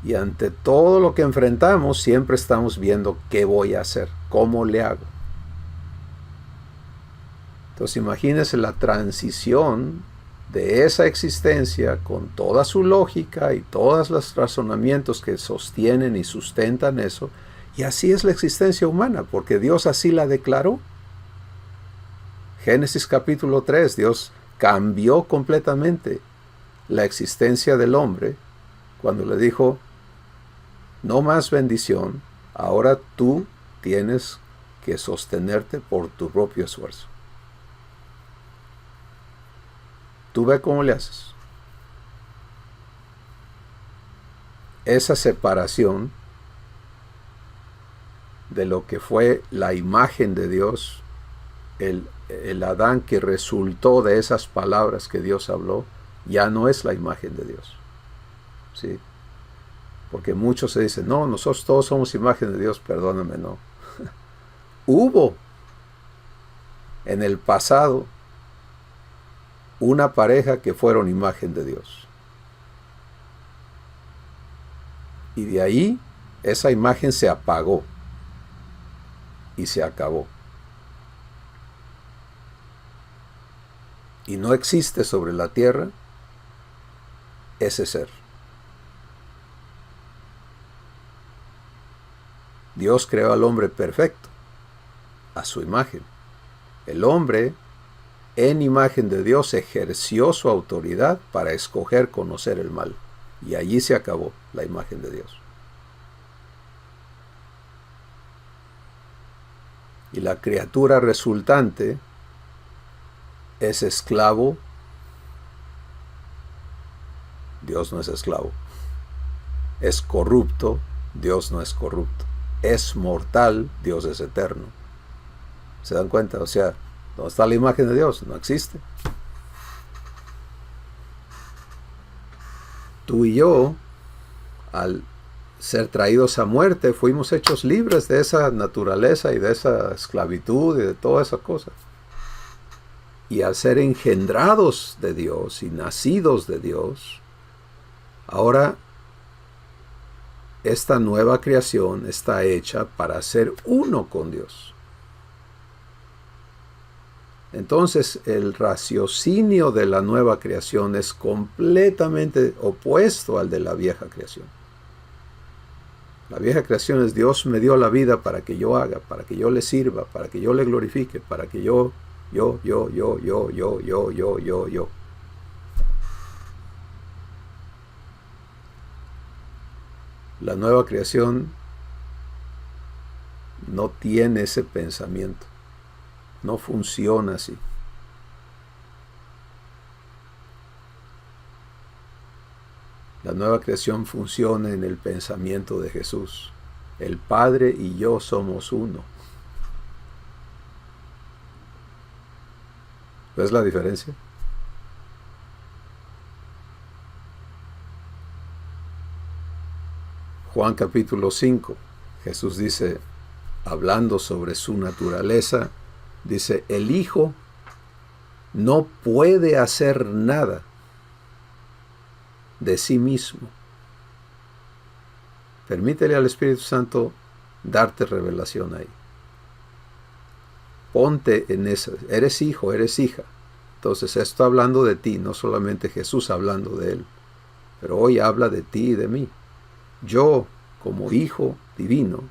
Y ante todo lo que enfrentamos, siempre estamos viendo qué voy a hacer, cómo le hago. Entonces imagínense la transición de esa existencia con toda su lógica y todos los razonamientos que sostienen y sustentan eso. Y así es la existencia humana, porque Dios así la declaró. Génesis capítulo 3, Dios cambió completamente la existencia del hombre cuando le dijo: no más bendición, ahora tú tienes que sostenerte por tu propio esfuerzo. Tú ve cómo le haces. Esa separación de lo que fue la imagen de Dios, el Adán que resultó de esas palabras que Dios habló, ya no es la imagen de Dios. ¿Sí? Porque muchos se dicen: no, nosotros todos somos imagen de Dios. Perdóname, no. Hubo en el pasado una pareja que fueron imagen de Dios. Y de ahí esa imagen se apagó y se acabó. Y no existe sobre la tierra ese ser. Dios creó al hombre perfecto, a su imagen. El hombre, en imagen de Dios, ejerció su autoridad para escoger conocer el mal. Y allí se acabó la imagen de Dios. Y la criatura resultante es esclavo. Dios no es esclavo. Es corrupto. Dios no es corrupto. Es mortal, Dios es eterno. ¿Se dan cuenta? O sea, ¿dónde está la imagen de Dios? No existe. Tú y yo, al ser traídos a muerte, fuimos hechos libres de esa naturaleza y de esa esclavitud y de todas esas cosas. Y al ser engendrados de Dios y nacidos de Dios, ahora esta nueva creación está hecha para ser uno con Dios. Entonces el raciocinio de la nueva creación es completamente opuesto al de la vieja creación. La vieja creación es: Dios me dio la vida para que yo haga, para que yo le sirva, para que yo le glorifique, para que yo. La nueva creación no tiene ese pensamiento. No funciona así. La nueva creación funciona en el pensamiento de Jesús. El Padre y yo somos uno. ¿Ves la diferencia? Juan capítulo 5, Jesús dice, hablando sobre su naturaleza, dice: el Hijo no puede hacer nada de sí mismo. Permítele al Espíritu Santo darte revelación ahí. Ponte en eso. Eres hijo, eres hija. Entonces esto hablando de ti, no solamente Jesús hablando de él, pero hoy habla de ti y de mí. Yo, como hijo divino,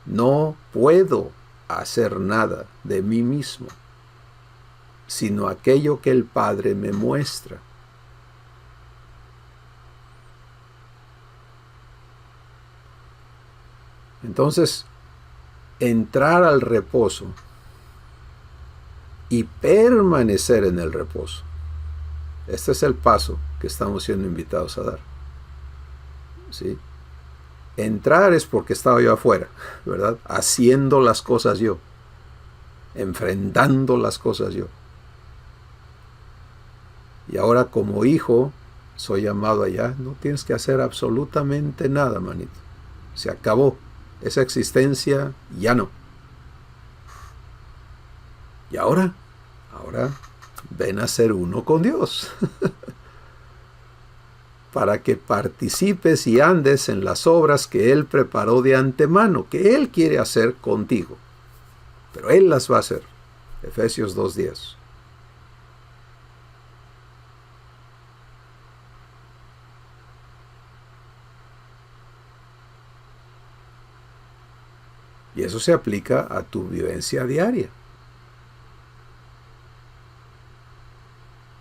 no puedo hacer nada de mí mismo, sino aquello que el Padre me muestra. Entonces, entrar al reposo y permanecer en el reposo. Este es el paso que estamos siendo invitados a dar. ¿Sí? Entrar es porque estaba yo afuera, ¿verdad? Haciendo las cosas yo. Enfrentando las cosas yo. Y ahora como hijo, soy llamado allá. No tienes que hacer absolutamente nada, manito. Se acabó. Esa existencia ya no. Y ahora ven a ser uno con Dios. Para que participes y andes en las obras que Él preparó de antemano, que Él quiere hacer contigo. Pero Él las va a hacer. Efesios 2:10. Y eso se aplica a tu vivencia diaria.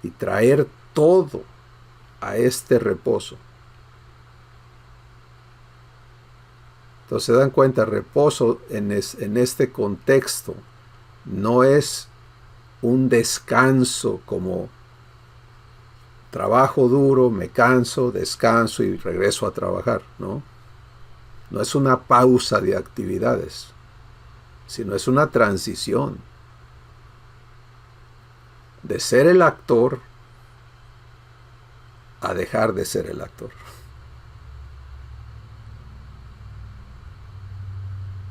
Y traer todo a este reposo. Entonces se dan cuenta, reposo en este contexto no es un descanso como trabajo duro, me canso, descanso y regreso a trabajar, ¿no? No es una pausa de actividades, sino es una transición de ser el actor a dejar de ser el actor.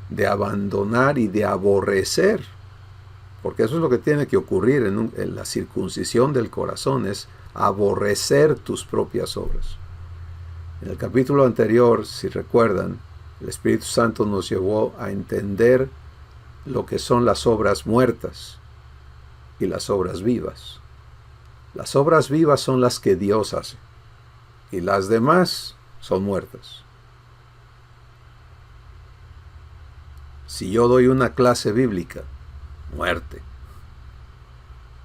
De abandonar y de aborrecer, porque eso es lo que tiene que ocurrir en la circuncisión del corazón, es aborrecer tus propias obras. En el capítulo anterior, si recuerdan, el Espíritu Santo nos llevó a entender lo que son las obras muertas y las obras vivas. Las obras vivas son las que Dios hace y las demás son muertas. Si yo doy una clase bíblica, muerte.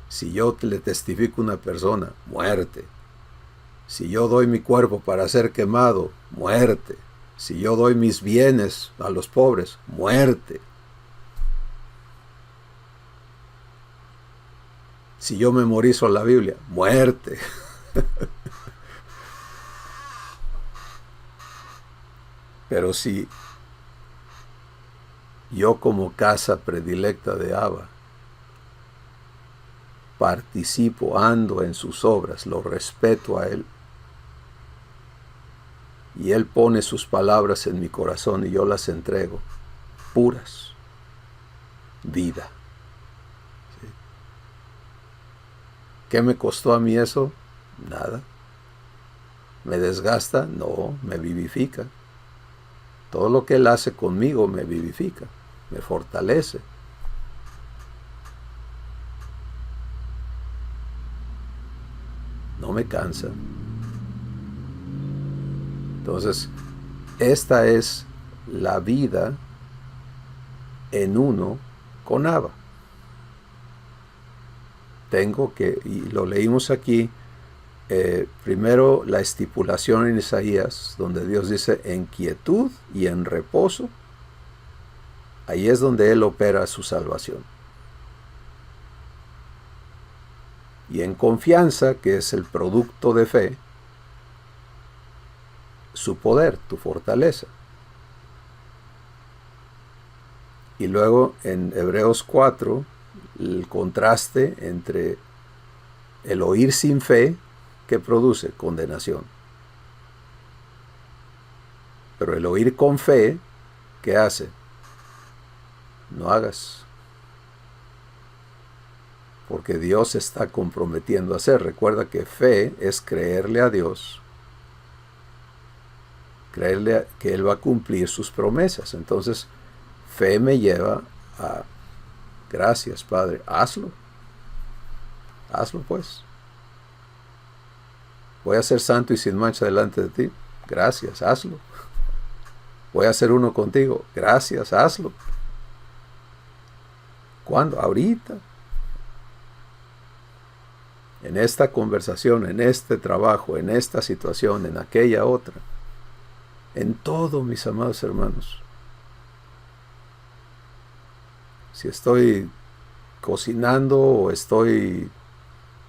Si yo le testifico a una persona, muerte. Si yo doy mi cuerpo para ser quemado, muerte. Si yo doy mis bienes a los pobres, muerte. Si yo memorizo la Biblia, muerte. Pero si yo como casa predilecta de Abba participo, ando en sus obras, lo respeto a Él, y Él pone sus palabras en mi corazón y yo las entrego, puras, vida. ¿Sí? ¿Qué me costó a mí eso? Nada. ¿Me desgasta? No, me vivifica. Todo lo que Él hace conmigo me vivifica, me fortalece. No me cansa. Entonces, esta es la vida en uno con Abba. Tengo que, y lo leímos aquí, primero la estipulación en Isaías, donde Dios dice en quietud y en reposo. Ahí es donde Él opera su salvación. Y en confianza, que es el producto de fe, su poder, tu fortaleza. Y luego en Hebreos 4, el contraste entre el oír sin fe, que produce condenación. Pero el oír con fe, ¿qué hace? No hagas. Porque Dios se está comprometiendo a hacer. Recuerda que fe es creerle a Dios. Creerle que Él va a cumplir sus promesas. Entonces, fe me lleva a, gracias, Padre, hazlo. Hazlo, pues. Voy a ser santo y sin mancha delante de ti. Gracias, hazlo. Voy a ser uno contigo. Gracias, hazlo. ¿Cuándo? Ahorita. En esta conversación, en este trabajo, en esta situación, en aquella otra. En todo, mis amados hermanos. Si estoy cocinando, o estoy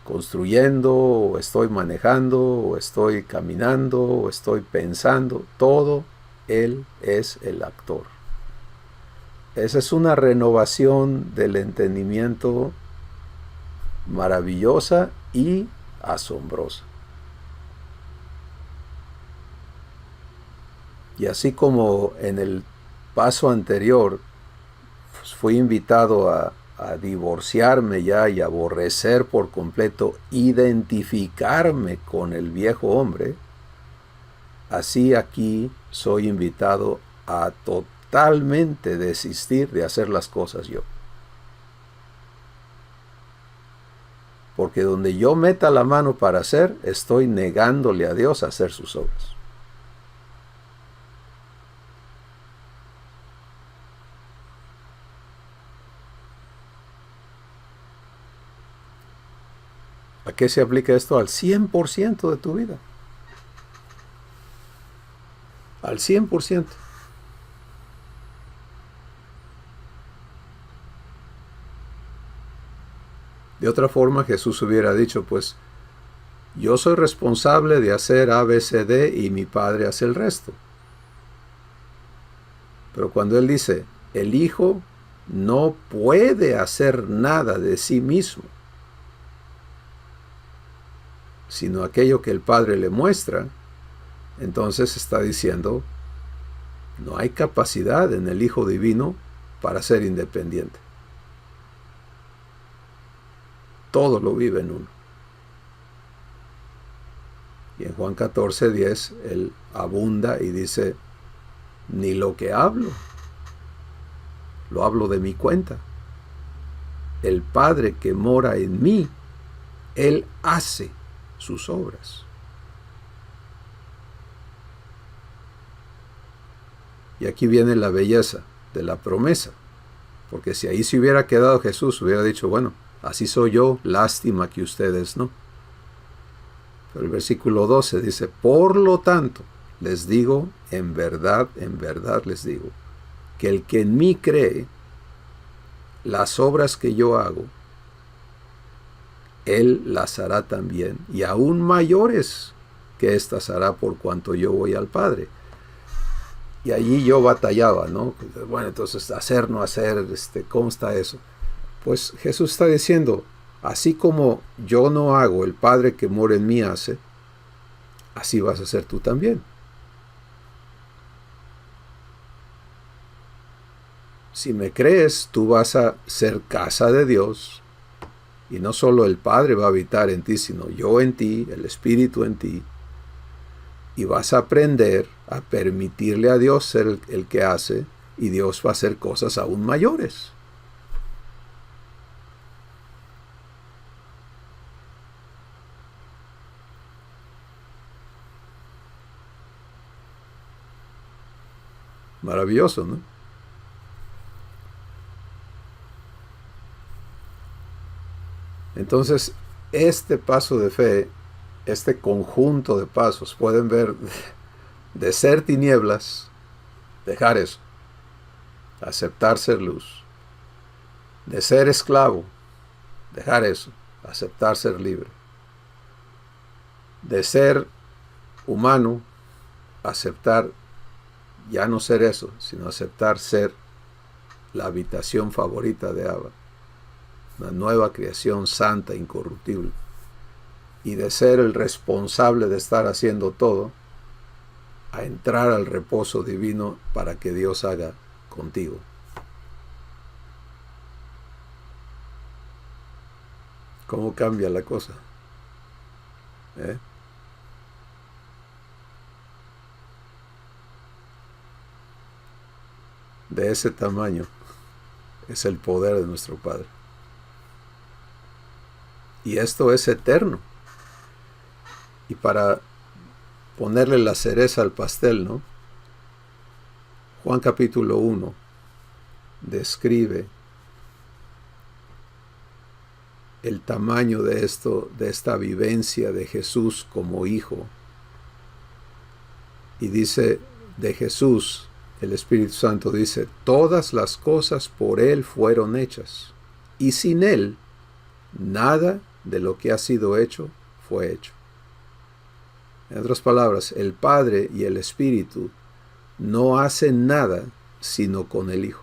construyendo, o estoy manejando, o estoy caminando, o estoy pensando, todo Él es el actor. Esa es una renovación del entendimiento maravillosa y asombrosa. Y así como en el paso anterior fui invitado a a divorciarme ya y aborrecer por completo, identificarme con el viejo hombre, así aquí soy invitado a totalmente desistir de hacer las cosas yo. Porque donde yo meta la mano para hacer, estoy negándole a Dios a hacer sus obras. ¿A qué se aplica esto? Al 100% de tu vida. Al 100%. De otra forma, Jesús hubiera dicho, pues, yo soy responsable de hacer A, B, C, D y mi Padre hace el resto. Pero cuando Él dice, el Hijo no puede hacer nada de sí mismo, sino aquello que el Padre le muestra, entonces está diciendo, no hay capacidad en el Hijo Divino para ser independiente. Todo lo vive en uno. Y en Juan 14:10, Él abunda y dice, ni lo que hablo, lo hablo de mi cuenta. El Padre que mora en mí, Él hace sus obras. Y aquí viene la belleza de la promesa, porque si ahí se hubiera quedado Jesús, hubiera dicho, bueno, así soy yo, lástima que ustedes no. Pero el versículo 12 dice, por lo tanto, les digo, en verdad les digo, que el que en mí cree, las obras que yo hago, Él las hará también, y aún mayores que éstas hará por cuanto yo voy al Padre. Y allí yo batallaba, ¿no? Bueno, entonces, hacer, no hacer, ¿cómo está eso? Pues Jesús está diciendo, así como yo no hago, el Padre que mora en mí hace, así vas a hacer tú también. Si me crees, tú vas a ser casa de Dios, y no solo el Padre va a habitar en ti, sino yo en ti, el Espíritu en ti, y vas a aprender a permitirle a Dios ser el que hace, y Dios va a hacer cosas aún mayores. Maravilloso, ¿no? Entonces, este paso de fe, este conjunto de pasos, pueden ver, de ser tinieblas, dejar eso, aceptar ser luz, de ser esclavo, dejar eso, aceptar ser libre, de ser humano, aceptar ya no ser eso, sino aceptar ser la habitación favorita de Abba, una nueva creación santa, incorruptible, y de ser el responsable de estar haciendo todo, a entrar al reposo divino para que Dios haga contigo. ¿Cómo cambia la cosa? De ese tamaño es el poder de nuestro Padre. Y esto es eterno. Y para ponerle la cereza al pastel, ¿no? Juan capítulo 1 describe el tamaño de esto, de esta vivencia de Jesús como hijo. Y dice de Jesús, el Espíritu Santo dice, todas las cosas por Él fueron hechas, y sin Él, nada de lo que ha sido hecho fue hecho. En otras palabras, el Padre y el Espíritu no hacen nada sino con el Hijo.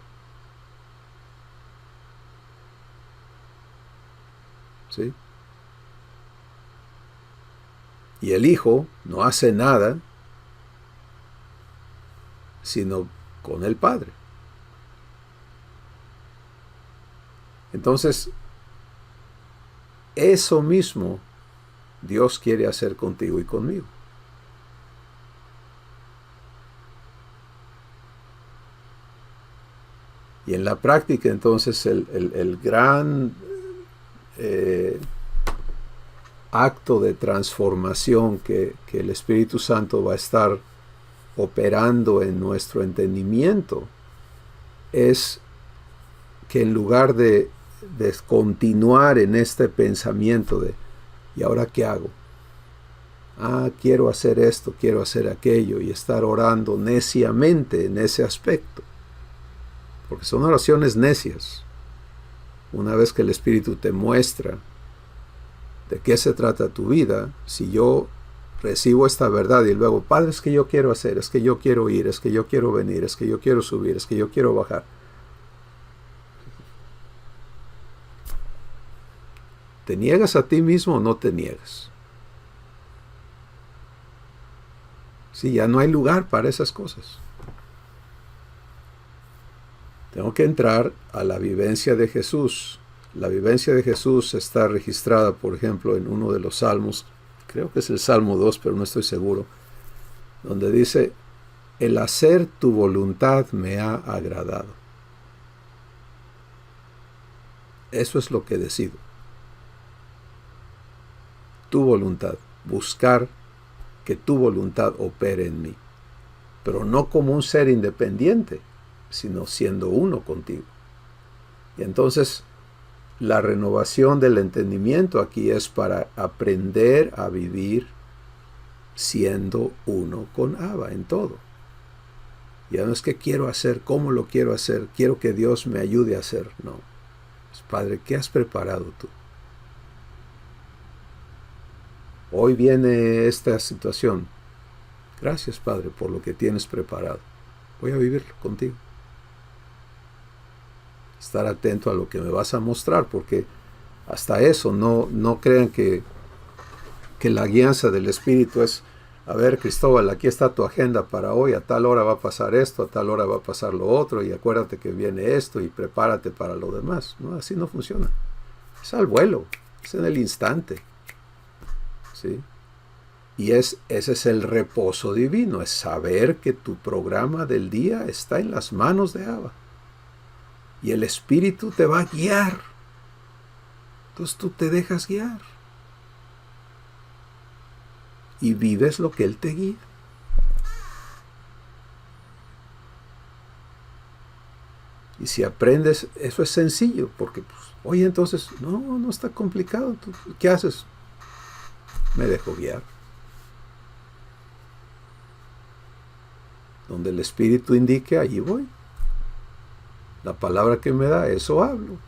¿Sí? Y el Hijo no hace nada sino con el Padre. Entonces, eso mismo Dios quiere hacer contigo y conmigo. Y en la práctica, entonces, el gran acto de transformación que el Espíritu Santo va a estar operando en nuestro entendimiento es que en lugar de continuar en este pensamiento de ¿y ahora qué hago? Quiero hacer esto, quiero hacer aquello, y estar orando neciamente en ese aspecto, porque son oraciones necias. Una vez que el Espíritu te muestra de qué se trata tu vida, si yo recibo esta verdad y luego, Padre, es que yo quiero hacer, es que yo quiero ir, es que yo quiero venir, es que yo quiero subir, es que yo quiero bajar. ¿Te niegas a ti mismo o no te niegas? Sí, ya no hay lugar para esas cosas. Tengo que entrar a la vivencia de Jesús. La vivencia de Jesús está registrada, por ejemplo, en uno de los salmos, creo que es el Salmo 2, pero no estoy seguro, donde dice, el hacer tu voluntad me ha agradado. Eso es lo que decido. Tu voluntad, buscar que tu voluntad opere en mí, pero no como un ser independiente, sino siendo uno contigo. Y entonces, la renovación del entendimiento aquí es para aprender a vivir siendo uno con Abba en todo. Ya no es que quiero hacer, cómo lo quiero hacer, quiero que Dios me ayude a hacer. No. Padre, ¿qué has preparado tú? Hoy viene esta situación. Gracias, Padre, por lo que tienes preparado. Voy a vivirlo contigo. Estar atento a lo que me vas a mostrar, porque hasta eso, no crean que la guianza del Espíritu es, a ver, Cristóbal, aquí está tu agenda para hoy, a tal hora va a pasar esto, a tal hora va a pasar lo otro, y acuérdate que viene esto, y prepárate para lo demás. No, así no funciona. Es al vuelo, es en el instante. ¿Sí? Y ese es el reposo divino, es saber que tu programa del día está en las manos de Abba. Y el Espíritu te va a guiar. Entonces tú te dejas guiar. Y vives lo que Él te guía. Y si aprendes, eso es sencillo, porque, pues, oye, entonces, no está complicado. ¿Qué haces? Me dejo guiar. Donde el Espíritu indique, allí voy. La palabra que me da, eso hablo.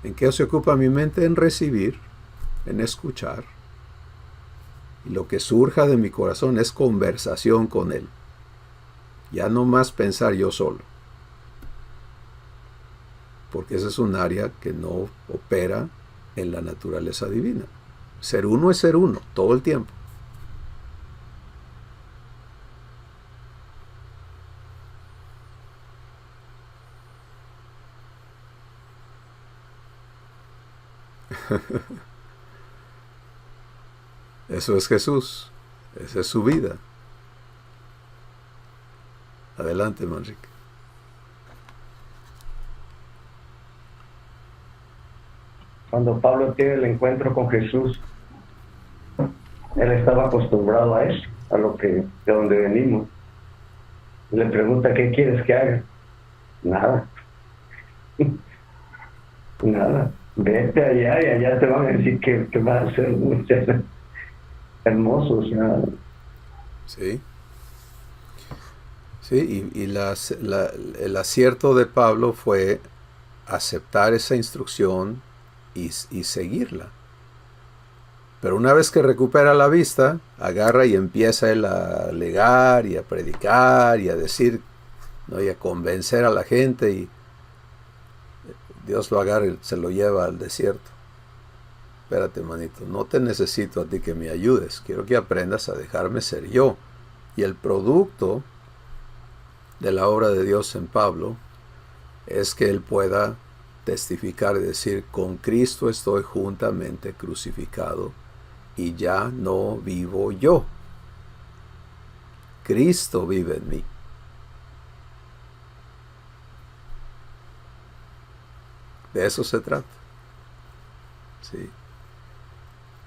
¿En qué se ocupa mi mente? En recibir, en escuchar. Y lo que surja de mi corazón es conversación con Él. Ya no más pensar yo solo. Porque ese es un área que no opera en la naturaleza divina. Ser uno es ser uno, todo el tiempo. Eso es Jesús. Esa es su vida. Adelante, Manrique. Cuando Pablo tiene el encuentro con Jesús, él estaba acostumbrado a eso, a lo que de donde venimos. Le pregunta, ¿qué quieres que haga? Nada. Nada. Vete allá y allá te van a decir que va a ser muy hermoso. O sea. Sí. Sí, y el acierto de Pablo fue aceptar esa instrucción y seguirla. Pero una vez que recupera la vista, agarra y empieza él a alegar y a predicar y a decir, ¿no? Y a convencer a la gente, y Dios lo agarra y se lo lleva al desierto. Espérate, manito, no te necesito a ti que me ayudes, quiero que aprendas a dejarme ser yo. Y el producto de la obra de Dios en Pablo es que Él pueda testificar y decir, con Cristo estoy juntamente crucificado y ya no vivo yo. Cristo vive en mí. De eso se trata. ¿Sí?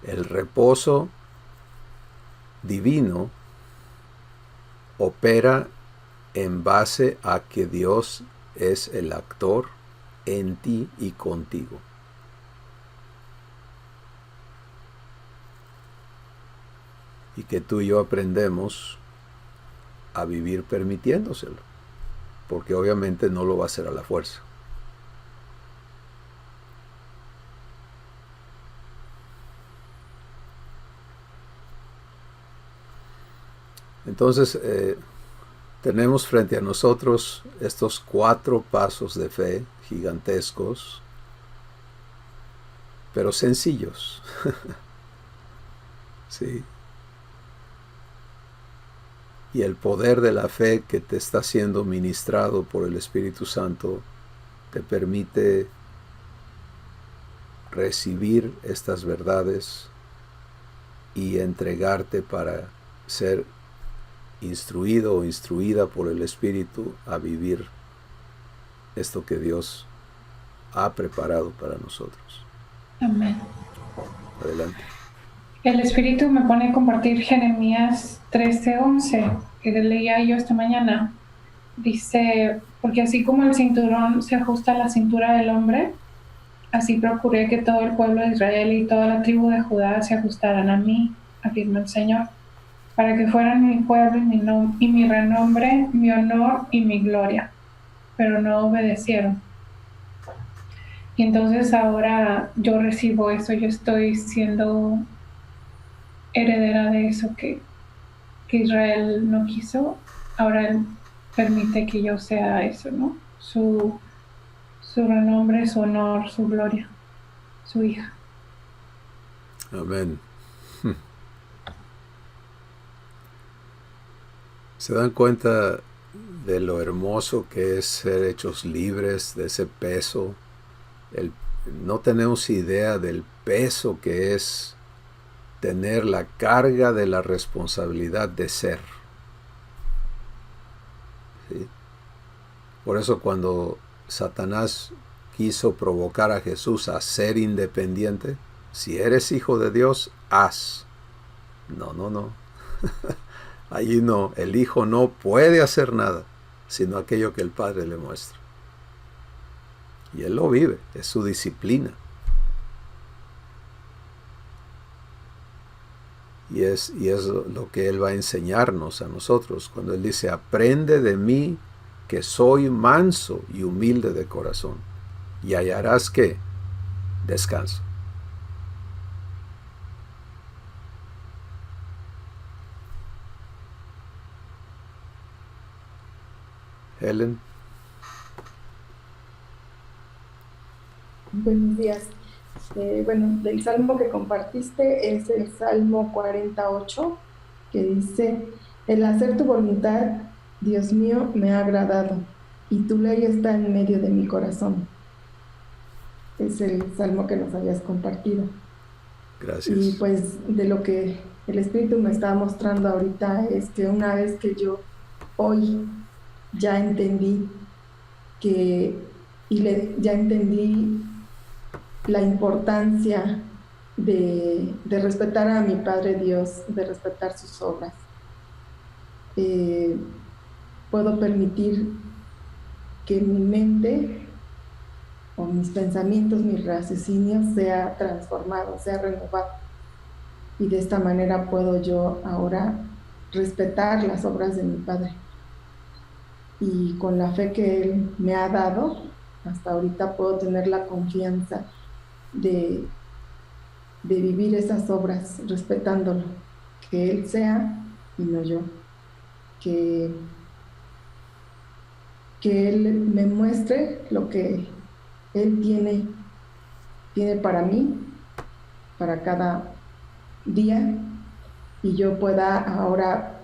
El reposo divino opera en base a que Dios es el actor en ti y contigo. Y que tú y yo aprendemos a vivir permitiéndoselo, porque obviamente no lo va a hacer a la fuerza. Entonces, tenemos frente a nosotros estos 4 pasos de fe gigantescos, pero sencillos. ¿Sí? Y el poder de la fe que te está siendo ministrado por el Espíritu Santo te permite recibir estas verdades y entregarte para ser instruido o instruida por el Espíritu a vivir esto que Dios ha preparado para nosotros. Amén. Adelante. El Espíritu me pone a compartir Jeremías 13:11, que leía yo esta mañana. Dice, porque así como el cinturón se ajusta a la cintura del hombre, así procuré que todo el pueblo de Israel y toda la tribu de Judá se ajustaran a mí, afirma el Señor, para que fueran mi pueblo y mi renombre, mi honor y mi gloria. Pero no obedecieron. Y entonces ahora yo recibo eso, yo estoy siendo heredera de eso que Israel no quiso. Ahora Él permite que yo sea eso, ¿no? Su renombre, su honor, su gloria, su hija. Amén. ¿Se dan cuenta de lo hermoso que es ser hechos libres de ese peso? No tenemos idea del peso que es tener la carga de la responsabilidad de ser. ¿Sí? Por eso cuando Satanás quiso provocar a Jesús a ser independiente, si eres hijo de Dios, haz. No. Allí no, el hijo no puede hacer nada, sino aquello que el Padre le muestra. Y él lo vive, es su disciplina. Y es lo que Él va a enseñarnos a nosotros cuando Él dice, aprende de mí que soy manso y humilde de corazón, y hallarás que descanso. Helen. Buenos días. Del salmo que compartiste es el Salmo 48, que dice, el hacer tu voluntad, Dios mío, me ha agradado, y tu ley está en medio de mi corazón. Es el salmo que nos habías compartido. Gracias. Y pues de lo que el Espíritu me está mostrando ahorita es que una vez que yo hoy ya entendí ya entendí la importancia de respetar a mi Padre Dios, de respetar sus obras. Puedo permitir que mi mente o mis pensamientos, mis raciocinios sea transformado, sea renovado. Y de esta manera puedo yo ahora respetar las obras de mi Padre. Y con la fe que Él me ha dado, hasta ahorita puedo tener la confianza de vivir esas obras respetándolo, que Él sea y no yo, que Él me muestre lo que Él tiene para mí, para cada día, y yo pueda ahora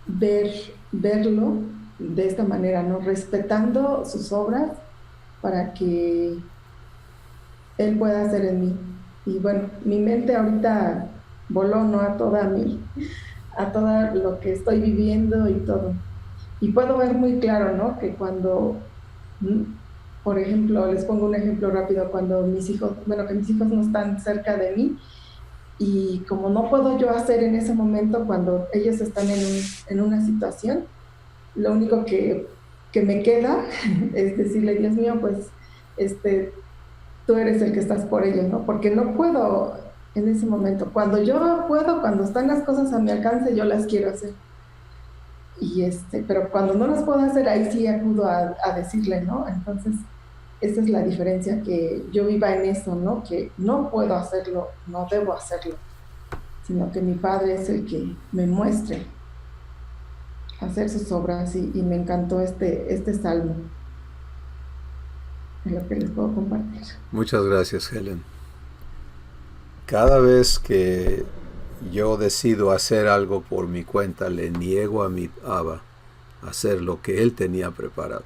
verlo de esta manera, ¿no? Respetando sus obras, para que Él pueda hacer en mí. Y bueno, mi mente ahorita voló, ¿no? A todo lo que estoy viviendo y todo. Y puedo ver muy claro, ¿no? Que cuando, por ejemplo, les pongo un ejemplo rápido, cuando que mis hijos no están cerca de mí, y como no puedo yo hacer en ese momento cuando ellos están en una situación, lo único que me queda es decirle, Dios mío, pues, tú eres el que estás por ellos, ¿no? Porque no puedo en ese momento. Cuando yo puedo, cuando están las cosas a mi alcance, yo las quiero hacer. Pero cuando no las puedo hacer, ahí sí acudo a decirle, ¿no? Entonces, esa es la diferencia, que yo viva en eso, ¿no? Que no puedo hacerlo, no debo hacerlo, sino que mi Padre es el que me muestre hacer sus obras, y me encantó este salmo. Es lo que les puedo compartir. Muchas gracias, Helen. Cada vez que yo decido hacer algo por mi cuenta, le niego a mi Abba hacer lo que Él tenía preparado.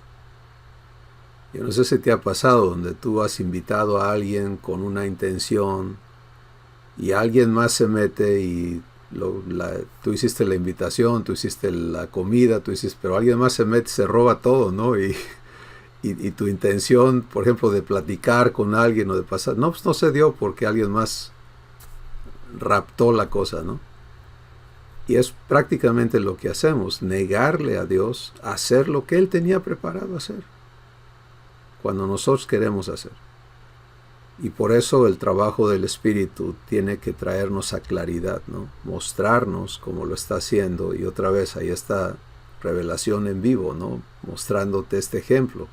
Yo no sé si te ha pasado donde tú has invitado a alguien con una intención y alguien más se mete y tú hiciste la invitación, tú hiciste la comida, pero alguien más se mete y se roba todo, ¿no? Y tu intención, por ejemplo, de platicar con alguien o de pasar, no, pues no se dio porque alguien más raptó la cosa, ¿no? Y es prácticamente lo que hacemos, negarle a Dios hacer lo que Él tenía preparado hacer, cuando nosotros queremos hacer. Y por eso el trabajo del Espíritu tiene que traernos a claridad, ¿no? Mostrarnos como lo está haciendo, y otra vez ahí está revelación en vivo, ¿no? Mostrándote este ejemplo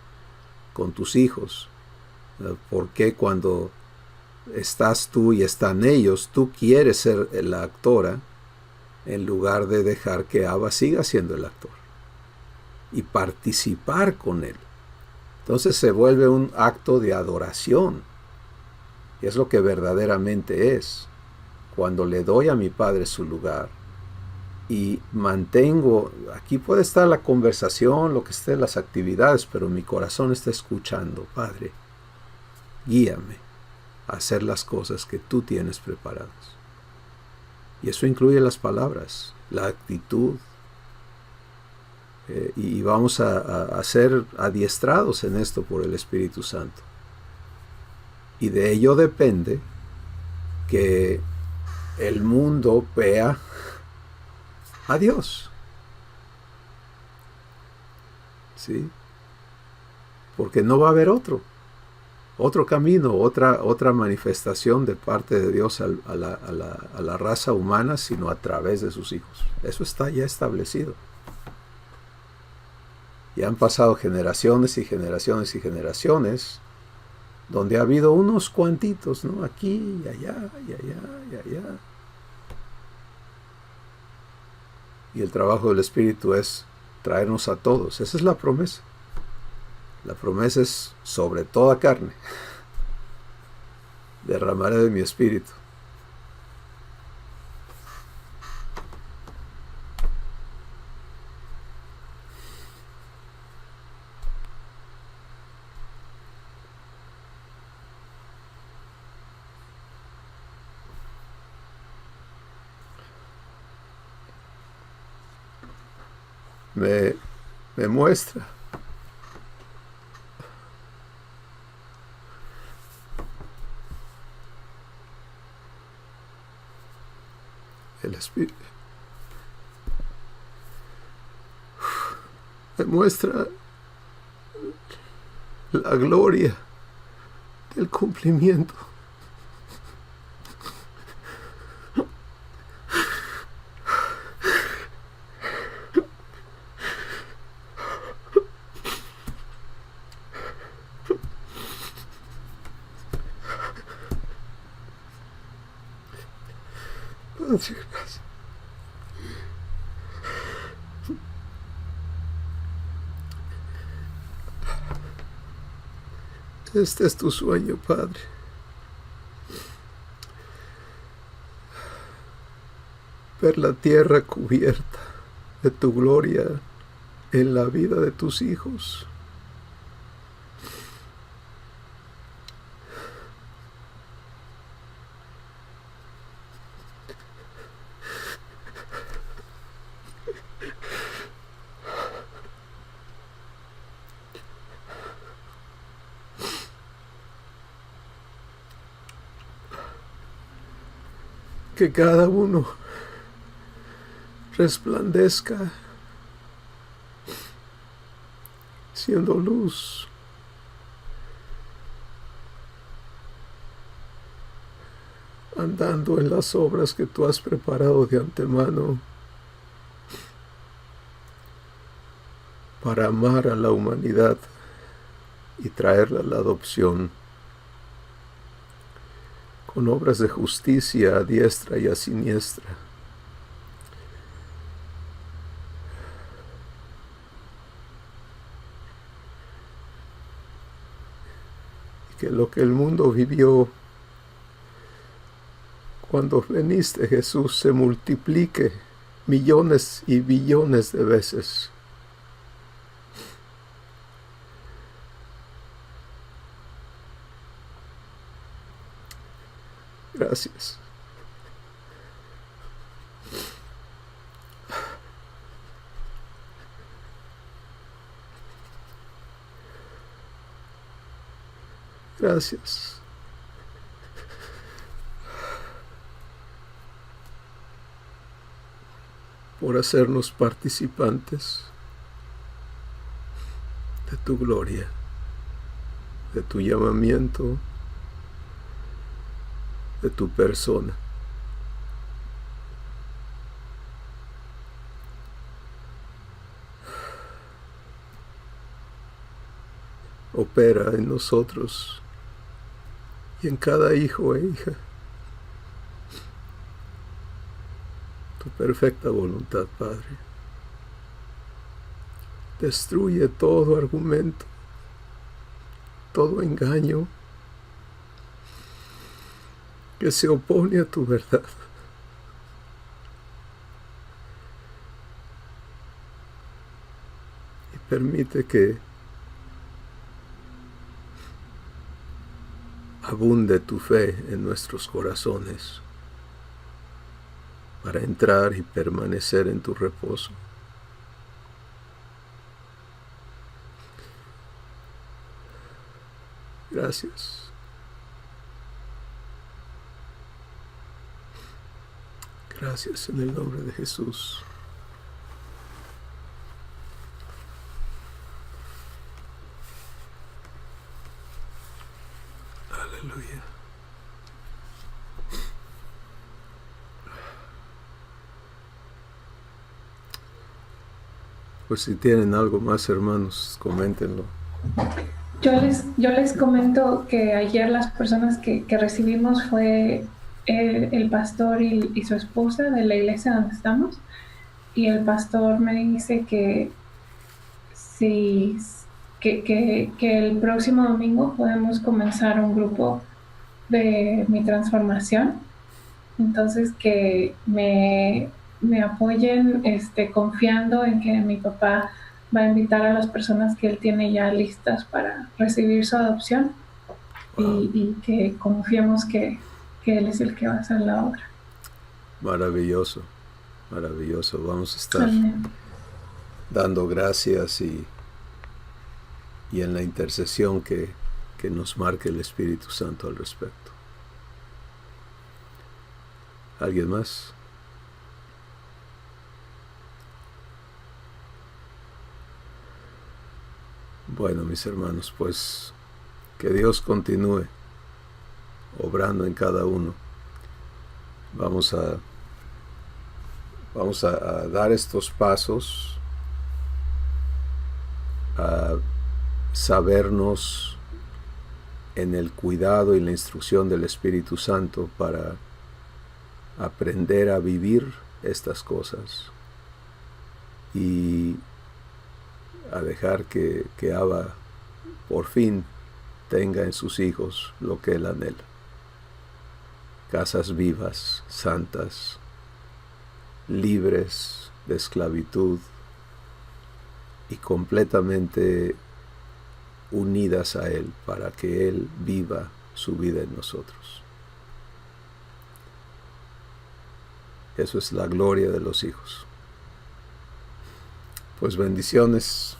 con tus hijos. ¿Por qué cuando estás tú y están ellos, tú quieres ser la actora en lugar de dejar que Abba siga siendo el actor y participar con él? Entonces se vuelve un acto de adoración, y es lo que verdaderamente es. Cuando le doy a mi Padre su lugar y mantengo, aquí puede estar la conversación, lo que esté, las actividades, pero mi corazón está escuchando, Padre, guíame a hacer las cosas que tú tienes preparadas. Y eso incluye las palabras, la actitud, y vamos a ser adiestrados en esto por el Espíritu Santo. Y de ello depende que el mundo vea a Dios. ¿Sí? Porque no va a haber otro camino, otra manifestación de parte de Dios a la raza humana, sino a través de sus hijos. Eso está ya establecido. Ya han pasado generaciones y generaciones y generaciones, donde ha habido unos cuantitos, ¿no? Aquí y allá y allá y allá. Y el trabajo del Espíritu es traernos a todos. Esa es la promesa. La promesa es sobre toda carne. Derramaré de mi Espíritu. Me muestra el Espíritu, me muestra la gloria del cumplimiento. Gracias. Este es tu sueño, Padre. Ver la tierra cubierta de tu gloria en la vida de tus hijos. que cada uno resplandezca siendo luz, andando en las obras que tú has preparado de antemano para amar a la humanidad y traerla a la adopción con obras de justicia a diestra y a siniestra. Y que lo que el mundo vivió cuando veniste, Jesús, se multiplique millones y billones de veces. Gracias. Gracias. Por hacernos participantes de tu gloria, de tu llamamiento, de tu persona. Opera en nosotros y en cada hijo e hija tu perfecta voluntad, Padre. Destruye todo argumento, todo engaño que se opone a tu verdad. Y permite que abunde tu fe en nuestros corazones para entrar y permanecer en tu reposo. Gracias. Gracias en el nombre de Jesús. Aleluya. Pues si tienen algo más, hermanos, coméntenlo. Yo les comento que ayer las personas que recibimos fue el pastor y su esposa de la iglesia donde estamos, y el pastor me dice que sí, que el próximo domingo podemos comenzar un grupo de mi transformación. Entonces que me apoyen confiando en que mi papá va a invitar a las personas que él tiene ya listas para recibir su adopción. Wow. Y que confiemos que él es el que va a hacer la obra. Maravilloso, maravilloso. Vamos a estar dando gracias y en la intercesión que nos marque el Espíritu Santo al respecto. ¿Alguien más? Bueno, mis hermanos, pues que Dios continúe obrando en cada uno. Vamos a dar estos pasos a sabernos en el cuidado y la instrucción del Espíritu Santo para aprender a vivir estas cosas y a dejar que Abba por fin tenga en sus hijos lo que él anhela. Casas vivas, santas, libres de esclavitud y completamente unidas a Él para que Él viva su vida en nosotros. Eso es la gloria de los hijos. Pues bendiciones.